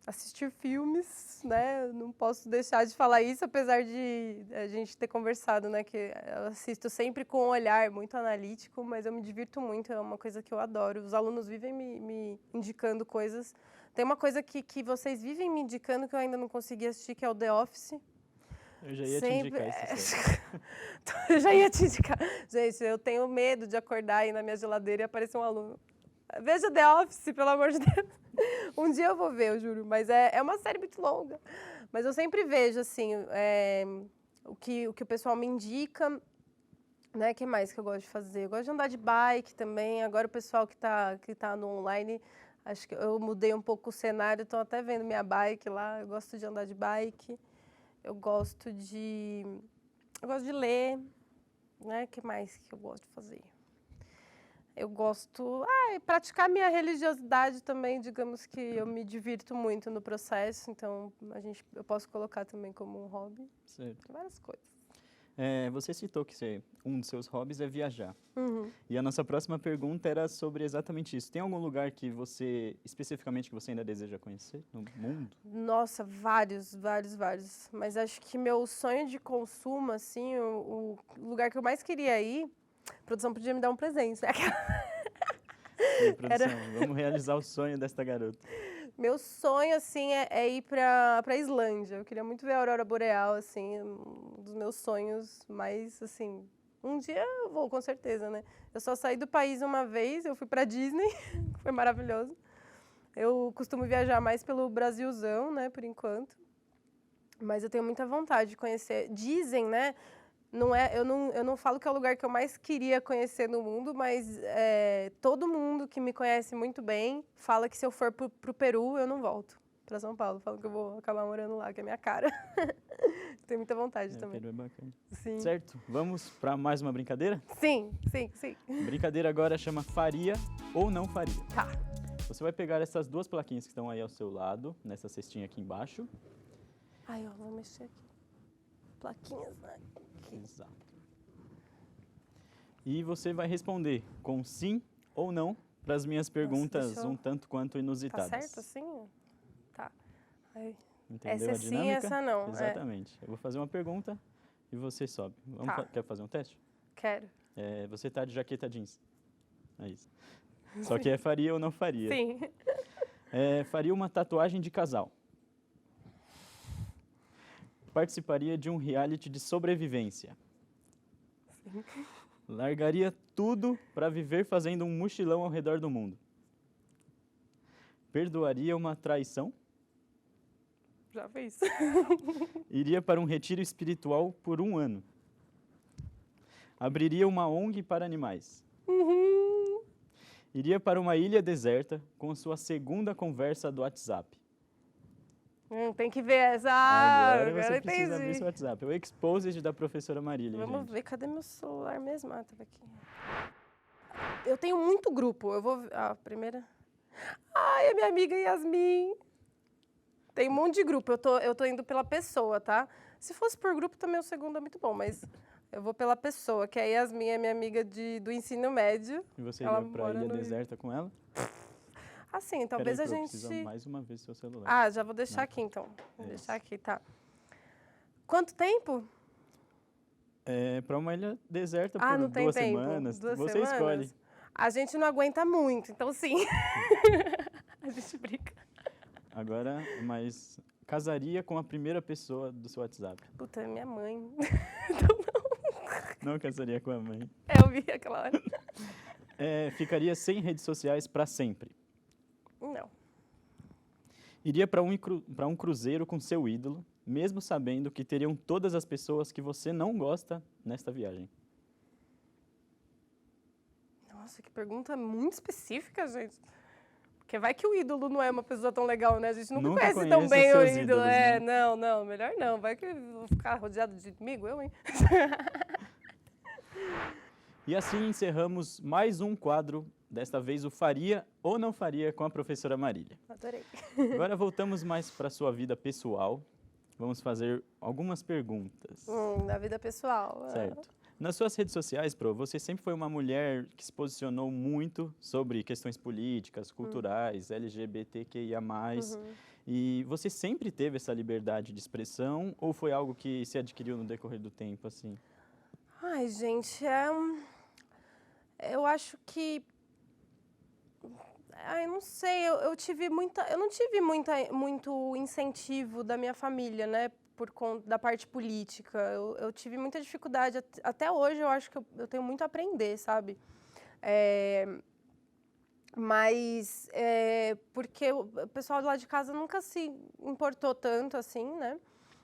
Assistir filmes, né? Eu não posso deixar de falar isso, apesar de a gente ter conversado, né? Que eu assisto sempre com um olhar muito analítico, mas eu me divirto muito. É uma coisa que eu adoro. Os alunos vivem me indicando coisas. Tem uma coisa que vocês vivem me indicando que eu ainda não consegui assistir, que é o The Office. Eu já ia te indicar isso. Eu já ia te indicar. Gente, eu tenho medo de acordar aí na minha geladeira e aparecer um aluno. Veja The Office, pelo amor de Deus. Um dia eu vou ver, eu juro. Mas é uma série muito longa. Mas eu sempre vejo, assim, o que o pessoal me indica. Né? O que mais que eu gosto de fazer? Eu gosto de andar de bike também. Agora o pessoal que tá no online... Acho que eu mudei um pouco o cenário, estão até vendo minha bike lá. Eu gosto de andar de bike, eu gosto de ler, né? O que mais que eu gosto de fazer? Eu gosto de praticar minha religiosidade também, digamos que eu me divirto muito no processo, então eu posso colocar também como um hobby. Certo. Várias coisas. Você citou que um dos seus hobbies é viajar. Uhum. E a nossa próxima pergunta era sobre exatamente isso. Tem algum lugar que especificamente, que você ainda deseja conhecer no mundo? Nossa, vários. Mas acho que meu sonho de consumo, assim, o lugar que eu mais queria ir, a produção podia me dar um presente, né? E, produção, vamos realizar o sonho desta garota. Meu sonho, assim, é ir pra Islândia. Eu queria muito ver a aurora boreal, assim, um dos meus sonhos, mas, assim, um dia eu vou, com certeza, né? Eu só saí do país uma vez, eu fui pra Disney, foi maravilhoso. Eu costumo viajar mais pelo Brasilzão, né, por enquanto. Mas eu tenho muita vontade de conhecer. Dizem, né? Eu não falo que é o lugar que eu mais queria conhecer no mundo, mas todo mundo que me conhece muito bem fala que se eu for pro Peru, eu não volto para São Paulo. Falam que eu vou acabar morando lá, que é minha cara. Tenho muita vontade também. Peru é bacana. Sim. Certo? Vamos para mais uma brincadeira? Sim. Brincadeira agora chama faria ou não faria. Tá. Você vai pegar essas duas plaquinhas que estão aí ao seu lado, nessa cestinha aqui embaixo. Ai, eu vou mexer aqui. Plaquinhas, né? Exato. E você vai responder com sim ou não para as minhas perguntas um tanto quanto inusitadas. Tá certo assim? Tá. Aí. Entendeu essa a dinâmica? Sim, essa não. Exatamente. Eu vou fazer uma pergunta e você sobe. Quer fazer um teste? Quero. Você tá de jaqueta jeans. É isso. Só que faria ou não faria? Sim. Faria uma tatuagem de casal. Participaria de um reality de sobrevivência. Sim. Largaria tudo para viver fazendo um mochilão ao redor do mundo. Perdoaria uma traição. Já fez. Iria para um retiro espiritual por 1 ano. Abriria uma ONG para animais. Uhum. Iria para uma ilha deserta com sua segunda conversa do WhatsApp. Tem que ver essa. Agora você Agora precisa entendi. abrir seu WhatsApp. O Exposed da professora Marília, Vamos gente. ver, cadê meu celular mesmo? Ah, tava aqui. Eu tenho muito grupo. Eu vou. A primeira. Ai, a minha amiga Yasmin. Tem um monte de grupo. Eu tô indo pela pessoa, tá? Se fosse por grupo, também o segundo é muito bom, mas eu vou pela pessoa, que a Yasmin é minha amiga do ensino médio. E você iria para a ilha deserta com ela? Assim, talvez Peraí, a gente... Precisa mais uma vez seu celular. Ah, já vou deixar aqui, então. Vou deixar aqui, tá. Quanto tempo? Para uma ilha deserta por não tem 2 tempo. semanas. 2 você semanas? escolhe. A gente não aguenta muito, então sim. A gente brinca. Agora, mas casaria com a primeira pessoa do seu WhatsApp? Puta, é minha mãe. Então Não casaria com a mãe. eu vi aquela hora. Ficaria sem redes sociais para sempre? Não. Iria para um cruzeiro com seu ídolo, mesmo sabendo que teriam todas as pessoas que você não gosta nesta viagem? Nossa, que pergunta muito específica, gente. Porque vai que o ídolo não é uma pessoa tão legal, né? A gente nunca conhece tão bem o ídolo. Ídolos, né? Não, melhor não. Vai que eu vou ficar rodeado de inimigo, eu, hein? E assim encerramos mais um quadro, desta vez o Faria ou Não Faria com a professora Marília. Adorei. Agora voltamos mais para a sua vida pessoal. vamos fazer algumas perguntas. Da vida pessoal. Certo. Nas suas redes sociais, Pro, você sempre foi uma mulher que se posicionou muito sobre questões políticas, culturais, LGBTQIA+. E você sempre teve essa liberdade de expressão ou foi algo que se adquiriu no decorrer do tempo, assim? Ai, gente, eu acho que... Ai, não sei, eu não tive muito incentivo da minha família, né, por conta da parte política. Eu tive muita dificuldade, até hoje eu acho que eu tenho muito a aprender, sabe? Mas porque o pessoal do lado de casa nunca se importou tanto assim, né?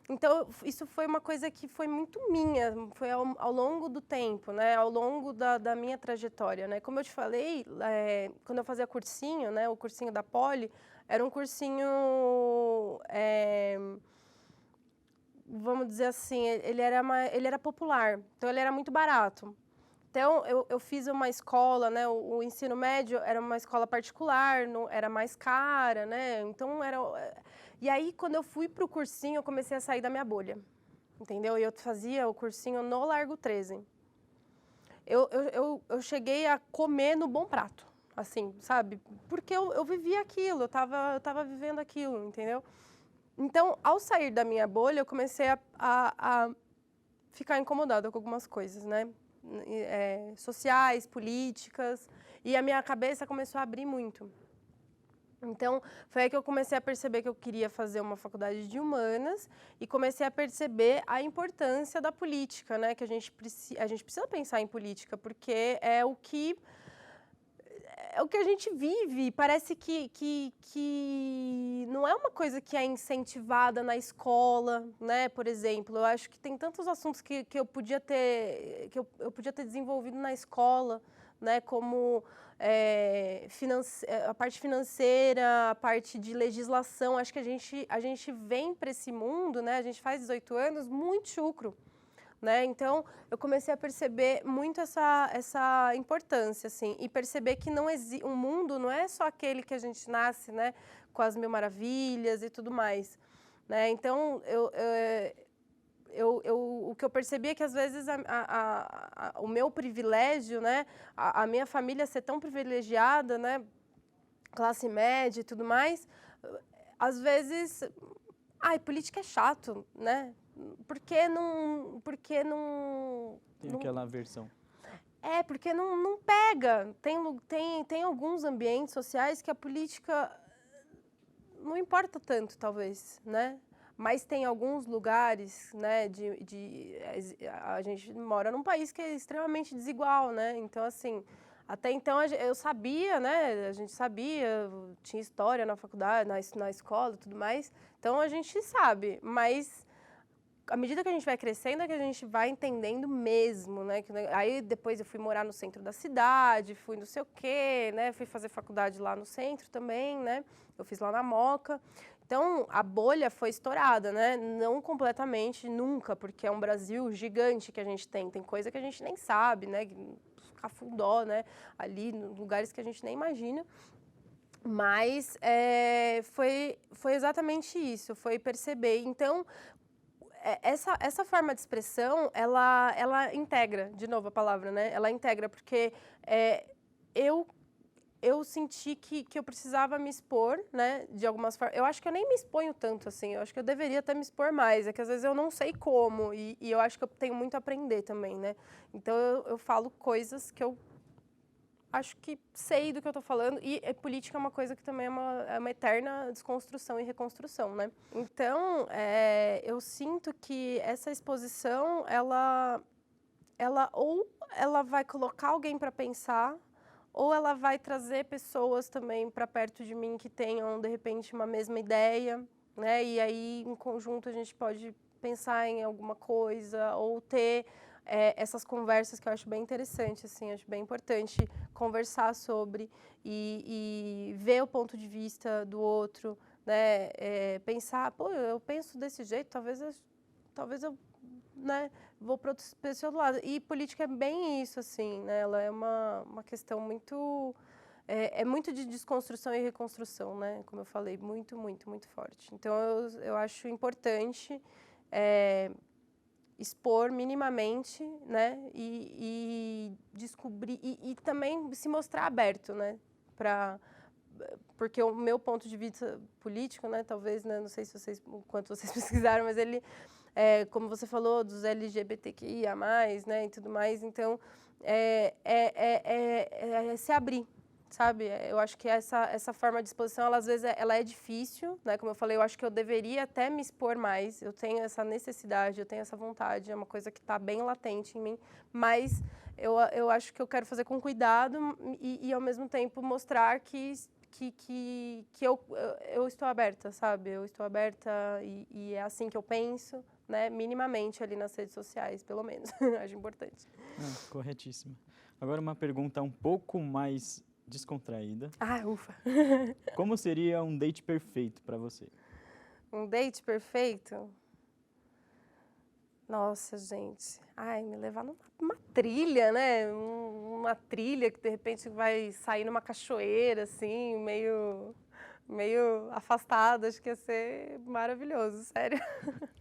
Então, isso foi uma coisa que foi muito minha, foi ao longo do tempo, né? Ao longo da minha trajetória, né? Como eu te falei, quando eu fazia cursinho, né? O cursinho da Poli, era um cursinho, vamos dizer assim, ele era popular, então ele era muito barato. Então, eu fiz uma escola, né? O ensino médio era uma escola particular, era mais cara, né? Então, E aí, quando eu fui para o cursinho, eu comecei a sair da minha bolha, entendeu? E eu fazia o cursinho no Largo 13. Eu cheguei a comer no Bom Prato, assim, sabe? Porque eu vivia aquilo, eu tava vivendo aquilo, entendeu? Então, ao sair da minha bolha, eu comecei a ficar incomodada com algumas coisas, né? Sociais, políticas, e a minha cabeça começou a abrir muito. Então, foi aí que eu comecei a perceber que eu queria fazer uma faculdade de humanas e comecei a perceber a importância da política, né? Que a gente precisa pensar em política, porque é o que a gente vive. Parece que não é uma coisa que é incentivada na escola, né? Por exemplo, eu acho que tem tantos assuntos que eu podia ter desenvolvido na escola, né? Como a parte financeira, a parte de legislação. Acho que a gente vem para esse mundo, né? A gente faz 18 anos muito chucro. Né? Então, eu comecei a perceber muito essa importância, assim, e perceber que um mundo não é só aquele que a gente nasce, né, com as mil maravilhas e tudo mais, né? Então, o que eu percebi é que, às vezes, o meu privilégio, né, a minha família ser tão privilegiada, né, classe média e tudo mais, às vezes, política é chato, né? Porque não... Tem aquela versão. Porque não pega. Tem alguns ambientes sociais que a política não importa tanto, talvez, né? Mas tem alguns lugares, né, a gente mora num país que é extremamente desigual, né? Então, assim, até então eu sabia, né? A gente sabia, tinha história na faculdade, na escola e tudo mais. Então, a gente sabe, mas à medida que a gente vai crescendo, é que a gente vai entendendo mesmo, né? Aí depois eu fui morar no centro da cidade, fui não sei o quê, né? Fui fazer faculdade lá no centro também, né? Eu fiz lá na Moca. Então, a bolha foi estourada, né? Não completamente, nunca, porque é um Brasil gigante que a gente tem. Tem coisa que a gente nem sabe, né? Cafundó, né? Ali, lugares que a gente nem imagina. Mas foi exatamente isso, foi perceber. Então, essa forma de expressão, ela integra, de novo a palavra, né? Ela integra, porque eu senti que eu precisava me expor, né? De algumas formas. Eu acho que eu nem me exponho tanto, assim. Eu acho que eu deveria até me expor mais. É que às vezes eu não sei como. E eu acho que eu tenho muito a aprender também, né? Então, eu falo coisas que eu acho que sei do que eu estou falando, e política é uma coisa que também é uma eterna desconstrução e reconstrução, né? Então, eu sinto que essa exposição, ou ela vai colocar alguém para pensar, ou ela vai trazer pessoas também para perto de mim que tenham, de repente, uma mesma ideia, né? E aí, em conjunto, a gente pode pensar em alguma coisa, ou ter essas conversas que eu acho bem interessante, assim, acho bem importante conversar sobre e ver o ponto de vista do outro, né? Pensar, eu penso desse jeito, talvez eu, né, vou para esse outro lado. E política é bem isso, assim, né? Ela é uma questão muito é muito de desconstrução e reconstrução, né? Como eu falei, muito, muito, muito forte. Então, eu acho importante expor minimamente, né? E descobrir, e também se mostrar aberto, né? Porque o meu ponto de vista político, né? Talvez, né? Não sei se o quanto vocês pesquisaram, mas ele, como você falou, dos LGBTQIA+, né? E tudo mais, então, se abrir, sabe? Eu acho que essa forma de exposição, ela, às vezes, ela é difícil, né? Como eu falei, eu acho que eu deveria até me expor mais, eu tenho essa necessidade, eu tenho essa vontade, é uma coisa que está bem latente em mim, mas eu acho que eu quero fazer com cuidado e ao mesmo tempo, mostrar que eu estou aberta, sabe? Eu estou aberta e é assim que eu penso, né? Minimamente ali nas redes sociais, pelo menos. Acho importante. Corretíssimo. Agora uma pergunta um pouco mais descontraída. Ah, ufa! Como seria um date perfeito para você? Um date perfeito? Nossa, gente. Ai, me levar numa trilha, né? Uma trilha que, de repente, vai sair numa cachoeira, assim, meio afastada. Acho que ia ser maravilhoso, sério.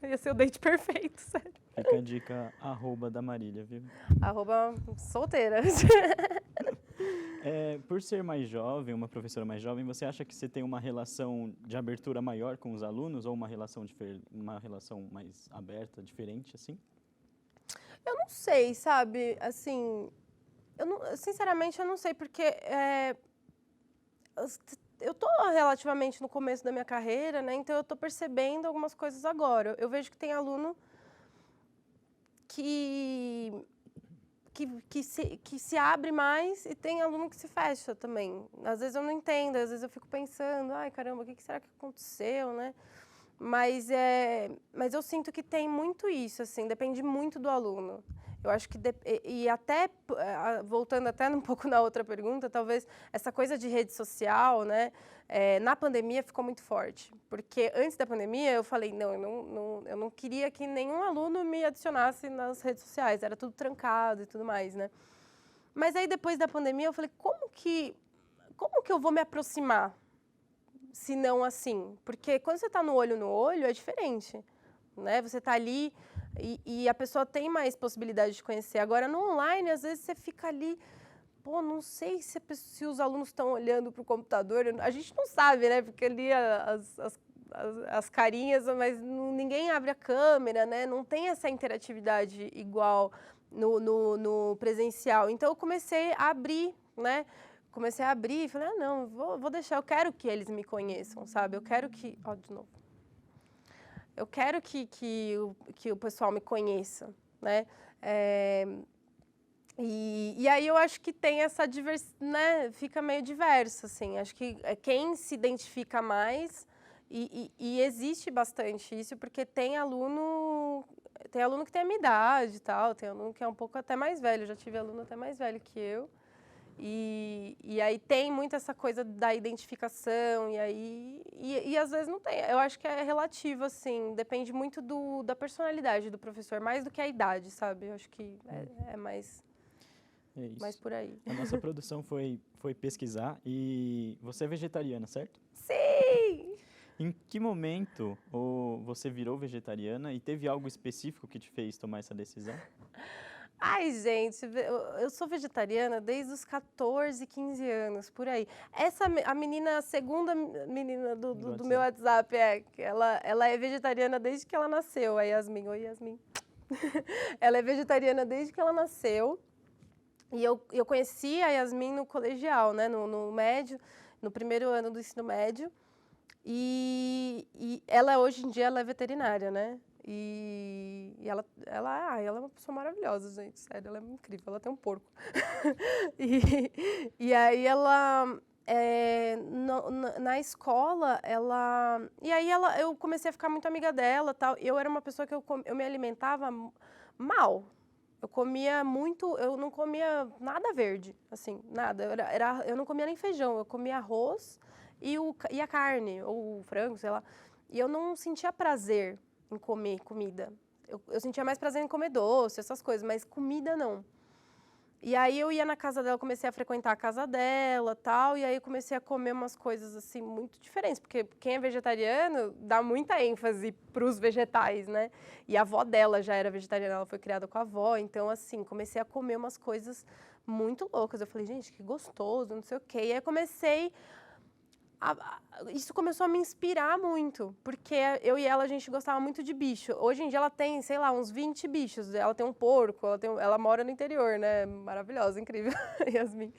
Ia ser o date perfeito, sério. Fica a dica @ da Marília, viu? @solteira. Por ser mais jovem, uma professora mais jovem, você acha que você tem uma relação de abertura maior com os alunos ou uma relação mais aberta, diferente, assim? Eu não sei, sabe? Assim, sinceramente, eu não sei, porque eu tô relativamente no começo da minha carreira, né? Então, eu tô percebendo algumas coisas agora. Eu vejo que tem aluno que se abre mais e tem aluno que se fecha também. Às vezes eu não entendo, às vezes eu fico pensando, ai, caramba, o que será que aconteceu, né? Mas eu sinto que tem muito isso, assim, depende muito do aluno. Eu acho que, e até, voltando até um pouco na outra pergunta, talvez essa coisa de rede social, né? Na pandemia ficou muito forte, porque antes da pandemia eu falei, não, eu não queria que nenhum aluno me adicionasse nas redes sociais, era tudo trancado e tudo mais, né? Mas aí depois da pandemia eu falei, como que eu vou me aproximar, se não assim? Porque quando você está no olho é diferente, né? Você está ali e a pessoa tem mais possibilidade de conhecer. Agora, no online, às vezes você fica ali, pô, não sei se os alunos estão olhando para o computador, a gente não sabe, né? Porque ali as carinhas, mas ninguém abre a câmera, né? Não tem essa interatividade igual no presencial. Então, eu comecei a abrir, né? Comecei a abrir e falei, não, vou deixar, eu quero que eles me conheçam, sabe? Eu quero que... Ó, de novo. Eu quero que o pessoal me conheça, né? E aí eu acho que tem essa diversidade, né? Fica meio diverso, assim. Acho que quem se identifica mais, e existe bastante isso, porque tem aluno que tem a minha idade e tal, tem aluno que é um pouco até mais velho, eu já tive aluno até mais velho que eu. E aí tem muito essa coisa da identificação, e às vezes não tem. Eu acho que é relativo, assim, depende muito da personalidade do professor, mais do que a idade, sabe? Eu acho que é mais por aí. A nossa produção foi pesquisar e você é vegetariana, certo? Sim! Em que momento você virou vegetariana e teve algo específico que te fez tomar essa decisão? Ai, gente, eu sou vegetariana desde os 14, 15 anos, por aí. A segunda menina do meu WhatsApp, ela é vegetariana desde que ela nasceu, a Yasmin. Oi, Yasmin. Ela é vegetariana desde que ela nasceu. E eu conheci a Yasmin no colegial, né, no médio, no primeiro ano do ensino médio. E ela, hoje em dia, ela é veterinária, né? E ela é uma pessoa maravilhosa, gente, sério, ela é incrível, ela tem um porco. E aí ela, na escola, eu comecei a ficar muito amiga dela, tal. Eu era uma pessoa que eu me alimentava mal. Eu comia muito, eu não comia nada verde, assim, nada. Eu não comia nem feijão, eu comia arroz e a carne, ou o frango, sei lá. E eu não sentia prazer em comer comida. Eu sentia mais prazer em comer doce, essas coisas, mas comida não. E aí eu ia na casa dela, comecei a frequentar a casa dela, tal, e aí eu comecei a comer umas coisas assim muito diferentes, porque quem é vegetariano dá muita ênfase para os vegetais, né? E a avó dela já era vegetariana, ela foi criada com a avó, então assim, comecei a comer umas coisas muito loucas. Eu falei, gente, que gostoso, não sei o quê. E aí eu comecei isso começou a me inspirar muito, porque eu e ela, a gente gostava muito de bicho. Hoje em dia ela tem, sei lá, uns 20 bichos. Ela tem um porco, ela mora no interior, né? Maravilhosa, incrível, Yasmin.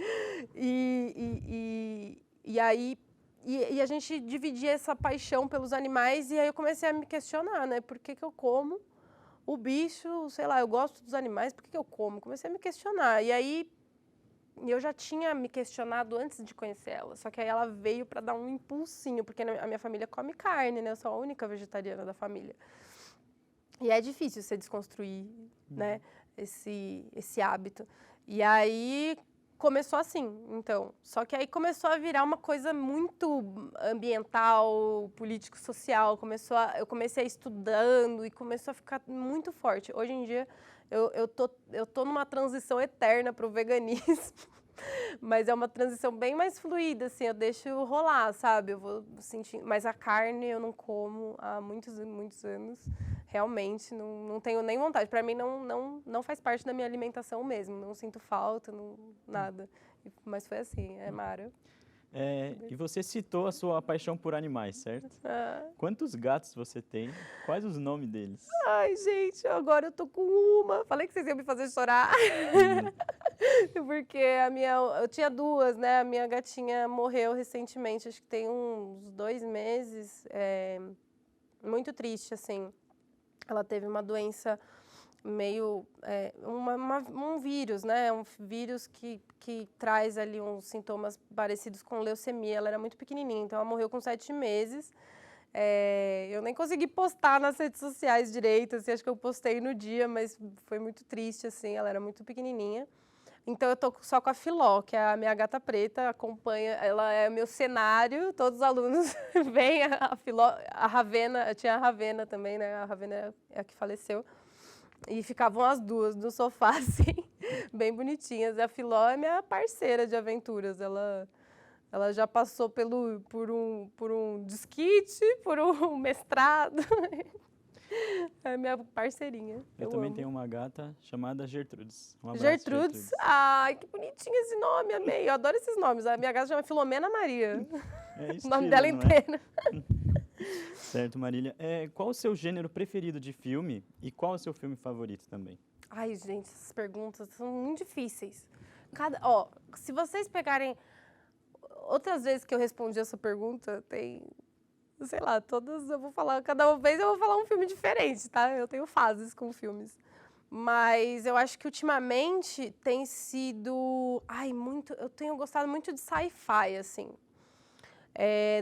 E aí, a gente dividia essa paixão pelos animais, e aí eu comecei a me questionar, né? Por que que eu como o bicho, sei lá, eu gosto dos animais, por que que eu como? Comecei a me questionar, e aí eu já tinha me questionado antes de conhecer ela, só que aí ela veio para dar um impulsinho, porque a minha família come carne, né? Eu sou a única vegetariana da família. E é difícil você desconstruir, né, esse hábito. E aí começou assim, então. Só que aí começou a virar uma coisa muito ambiental, político-social. Eu comecei estudando e começou a ficar muito forte. Hoje em dia eu tô numa transição eterna para o veganismo, mas é uma transição bem mais fluida, assim, eu deixo rolar, sabe? Eu vou sentindo, mas a carne eu não como há muitos anos, realmente, não tenho nem vontade. Para mim não faz parte da minha alimentação mesmo, não sinto falta, nada. Mas foi assim, Mara. E você citou a sua paixão por animais, certo? Quantos gatos você tem? Quais os nomes deles? Ai, gente, agora eu tô com uma. Falei que vocês iam me fazer chorar. Porque eu tinha duas, né? A minha gatinha morreu recentemente, acho que tem uns 2 meses. Muito triste, assim. Ela teve uma doença meio... um vírus, né? Um vírus que traz ali uns sintomas parecidos com leucemia. Ela era muito pequenininha, então ela morreu com 7 meses. Eu nem consegui postar nas redes sociais direito, assim, acho que eu postei no dia, mas foi muito triste, assim, ela era muito pequenininha. Então eu tô só com a Filó, que é a minha gata preta, acompanha, ela é meu cenário, todos os alunos veem a Filó, a Ravena, tinha a Ravena também, né, a Ravena é a que faleceu, e ficavam as duas no sofá, assim, bem bonitinhas. A Filó é minha parceira de aventuras, ela já passou por um desquite, por um mestrado. É minha parceirinha. Eu também tenho uma gata chamada Gertrudes. Um abraço, Gertrudes. Ai, que bonitinho esse nome, amei. Eu adoro esses nomes. A minha gata chama Filomena Maria. Estilo, o nome dela inteiro. Certo, Marília. Qual o seu gênero preferido de filme e qual o seu filme favorito também? Ai, gente, essas perguntas são muito difíceis. Se vocês pegarem... Outras vezes que eu respondi essa pergunta, tem... Sei lá, todas eu vou falar... Cada vez eu vou falar um filme diferente, tá? Eu tenho fases com filmes. Mas eu acho que ultimamente tem sido... eu tenho gostado muito de sci-fi, assim.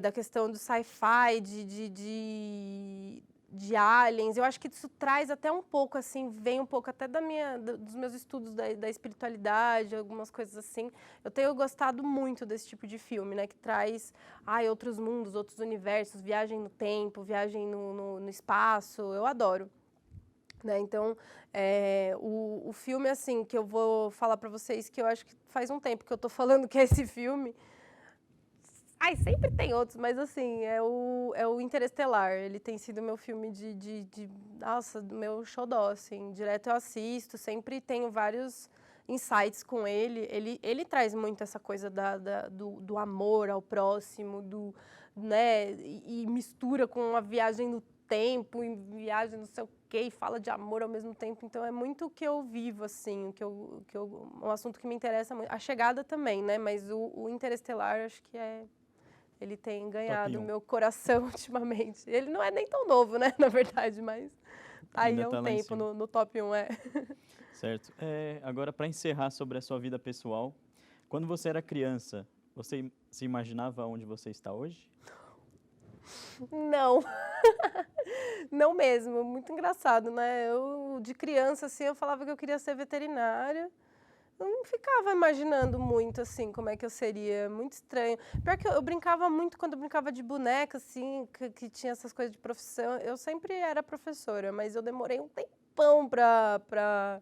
Da questão do sci-fi, de aliens. Eu acho que isso traz até um pouco, assim, vem um pouco até dos meus estudos da espiritualidade, algumas coisas assim. Eu tenho gostado muito desse tipo de filme, né, que traz outros mundos, outros universos, viagem no tempo, viagem no espaço. Eu adoro. Né? Então, o filme, assim, que eu vou falar para vocês, que eu acho que faz um tempo que eu tô falando que é esse filme... sempre tem outros, mas assim, é o Interestelar. Ele tem sido meu filme nossa, do meu xodó, assim. Direto eu assisto, sempre tenho vários insights com ele. Ele traz muito essa coisa do amor ao próximo, né? E mistura com a viagem no tempo, e viagem não sei o quê, e fala de amor ao mesmo tempo. Então, é muito o que eu vivo, assim, um assunto que me interessa muito. A Chegada também, né? Mas o Interestelar, acho que ele tem ganhado o meu coração ultimamente. Ele não é nem tão novo, né, na verdade, mas tá aí há um tempo no top 1, Certo. Agora, para encerrar sobre a sua vida pessoal, quando você era criança, você se imaginava onde você está hoje? Não. Não mesmo. Muito engraçado, né? Eu, de criança, assim, eu falava que eu queria ser veterinária. Eu não ficava imaginando muito, assim, como é que eu seria. Muito estranho. Pior que eu brincava muito, quando eu brincava de boneca, assim, que tinha essas coisas de profissão. Eu sempre era professora, mas eu demorei um tempão pra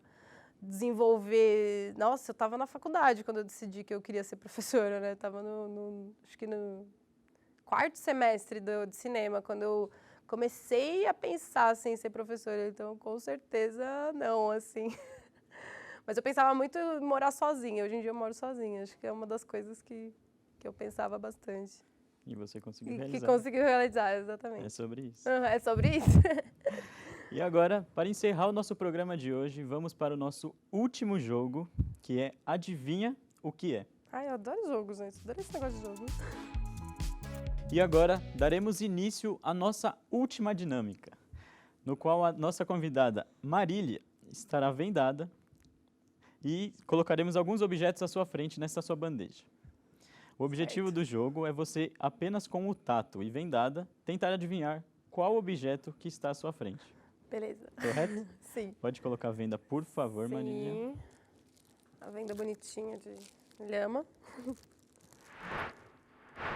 desenvolver... Nossa, eu estava na faculdade quando eu decidi que eu queria ser professora, né? Estava acho que no 4º semestre de cinema, quando eu comecei a pensar assim, em ser professora. Então, com certeza, não, assim. Mas eu pensava muito em morar sozinha. Hoje em dia eu moro sozinha. Acho que é uma das coisas que eu pensava bastante. E você conseguiu E realizar. que conseguiu realizar, exatamente. É sobre isso. É sobre isso. E agora, para encerrar o nosso programa de hoje, vamos para o nosso último jogo, que é Adivinha o que é. Ai, eu adoro jogos, gente. Adoro esse negócio de jogo. E agora, daremos início à nossa última dinâmica, no qual a nossa convidada Marília estará vendada e colocaremos alguns objetos à sua frente nessa sua bandeja. O objetivo do jogo é você, apenas com o tato e vendada, tentar adivinhar qual objeto que está à sua frente. Beleza. Correto? Sim. Pode colocar a venda, por favor, Sim. Marília. A venda bonitinha de lhama.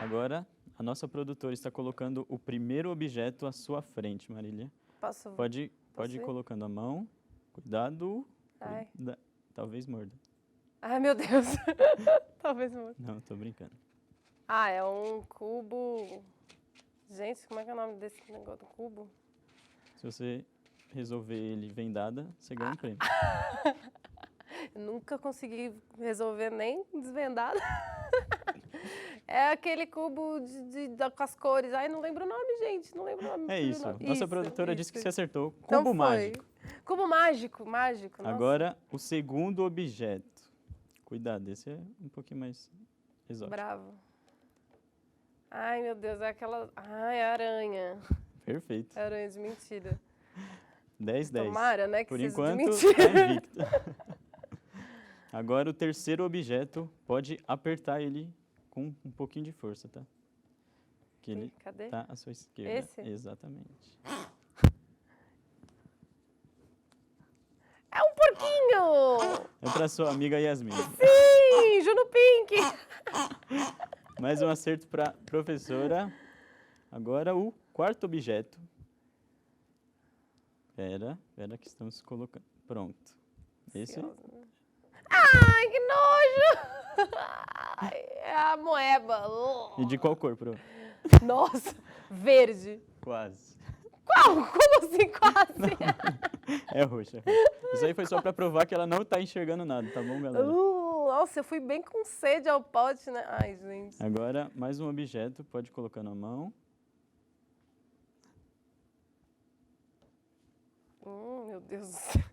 Agora, a nossa produtora está colocando o primeiro objeto à sua frente, Marília. Posso Pode ir? ir colocando a mão. Cuidado. Ai. Talvez morda. Ai, meu Deus. Talvez não. Não, tô brincando. Ah, é um cubo... Gente, como é que é o nome desse negócio do cubo? Se você resolver ele vendada, você ganha um prêmio. Eu nunca consegui resolver nem desvendado. É aquele cubo com as cores. Ai, não lembro o nome, gente. Não lembro o nome. É isso. Nossa produtora disse que você acertou. Cubo então mágico. Cubo mágico. Nossa. Agora, o segundo objeto. Cuidado, esse é um pouquinho mais exótico. Bravo. Ai, meu Deus, é aquela... Ai, é aranha. Perfeito. É aranha de mentira. 10-10. Tomara, né, que por seja enquanto, de mentira. tá invicto. Agora, o terceiro objeto, pode apertar ele com um pouquinho de força, tá? Que ele Cadê? tá à sua esquerda. Esse? Exatamente. É um porquinho! É pra sua amiga Yasmin. Sim, Juno Pink! Mais um acerto pra professora. Agora, o quarto objeto. Pera que estamos colocando. Pronto. Esse... Ai, que nojo! Ai, é a moeba. E de qual cor, pro? Nossa, verde. Quase. Qual? Como assim quase? É roxa. Isso aí foi só pra provar que ela não tá enxergando nada, tá bom, galera? Nossa, eu fui bem com sede ao pote, né? Ai, gente. Agora, mais um objeto, pode colocar na mão. Meu Deus do céu.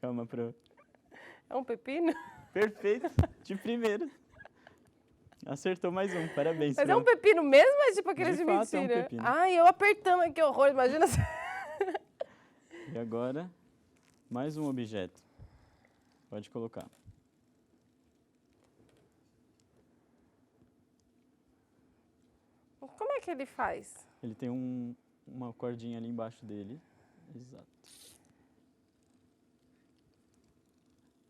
Calma, pro. É um pepino? Perfeito, de primeira. Acertou mais um, parabéns. Mas Pro. é um pepino mesmo ou é tipo aqueles de fato, mentira? É um pepino. Ai, eu apertando, que horror, imagina. E agora, mais um objeto. Pode colocar. Como é que ele faz? Ele tem uma cordinha ali embaixo dele. Exato.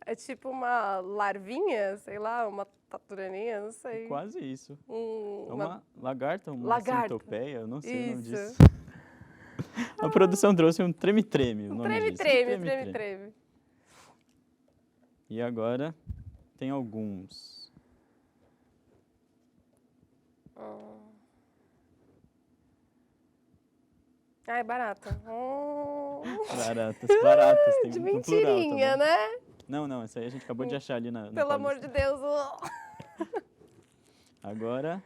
É tipo uma larvinha, sei lá, uma taturaninha, não sei. Quase isso. É uma lagarta, uma lagarta. centopeia, eu não sei o nome Isso. disso. A produção trouxe um treme-treme, o nome disso. Treme-treme. E agora, tem alguns. Ai, barata. Baratas, tem de um plural, mentirinha, tá bom? né? Não, essa aí a gente acabou de achar ali na Pelo amor Paulista. de Deus. Agora,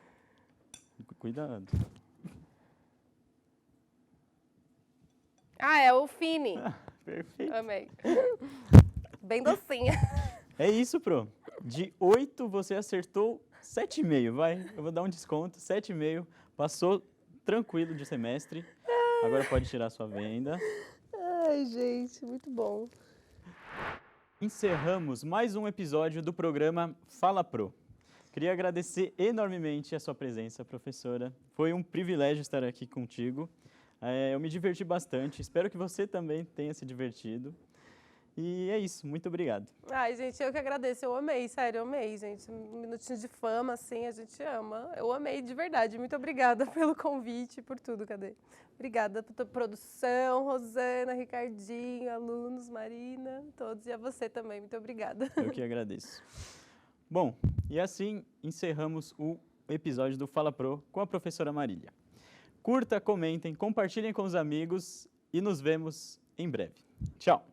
cuidado. Ah, é o Fini. Perfeito. Amei. Bem docinha. É isso, Pro. De 8, você acertou 7,5, vai. Eu vou dar um desconto, 7,5. Passou tranquilo de semestre. Agora pode tirar sua venda. Ai, gente, muito bom. Encerramos mais um episódio do programa Fala Pro. Queria agradecer enormemente a sua presença, professora. Foi um privilégio estar aqui contigo. Eu me diverti bastante. Espero que você também tenha se divertido. E é isso, muito obrigado. Ai, gente, eu que agradeço. Eu amei, sério, eu amei, gente. Um minutinho de fama, assim, a gente ama. Eu amei de verdade. Muito obrigada pelo convite e por tudo, cadê? Obrigada por tua produção, Rosana, Ricardinho, alunos, Marina, todos. E a você também, muito obrigada. Eu que agradeço. Bom, e assim encerramos o episódio do Fala Pro com a professora Marília. Curta, comentem, compartilhem com os amigos e nos vemos em breve. Tchau!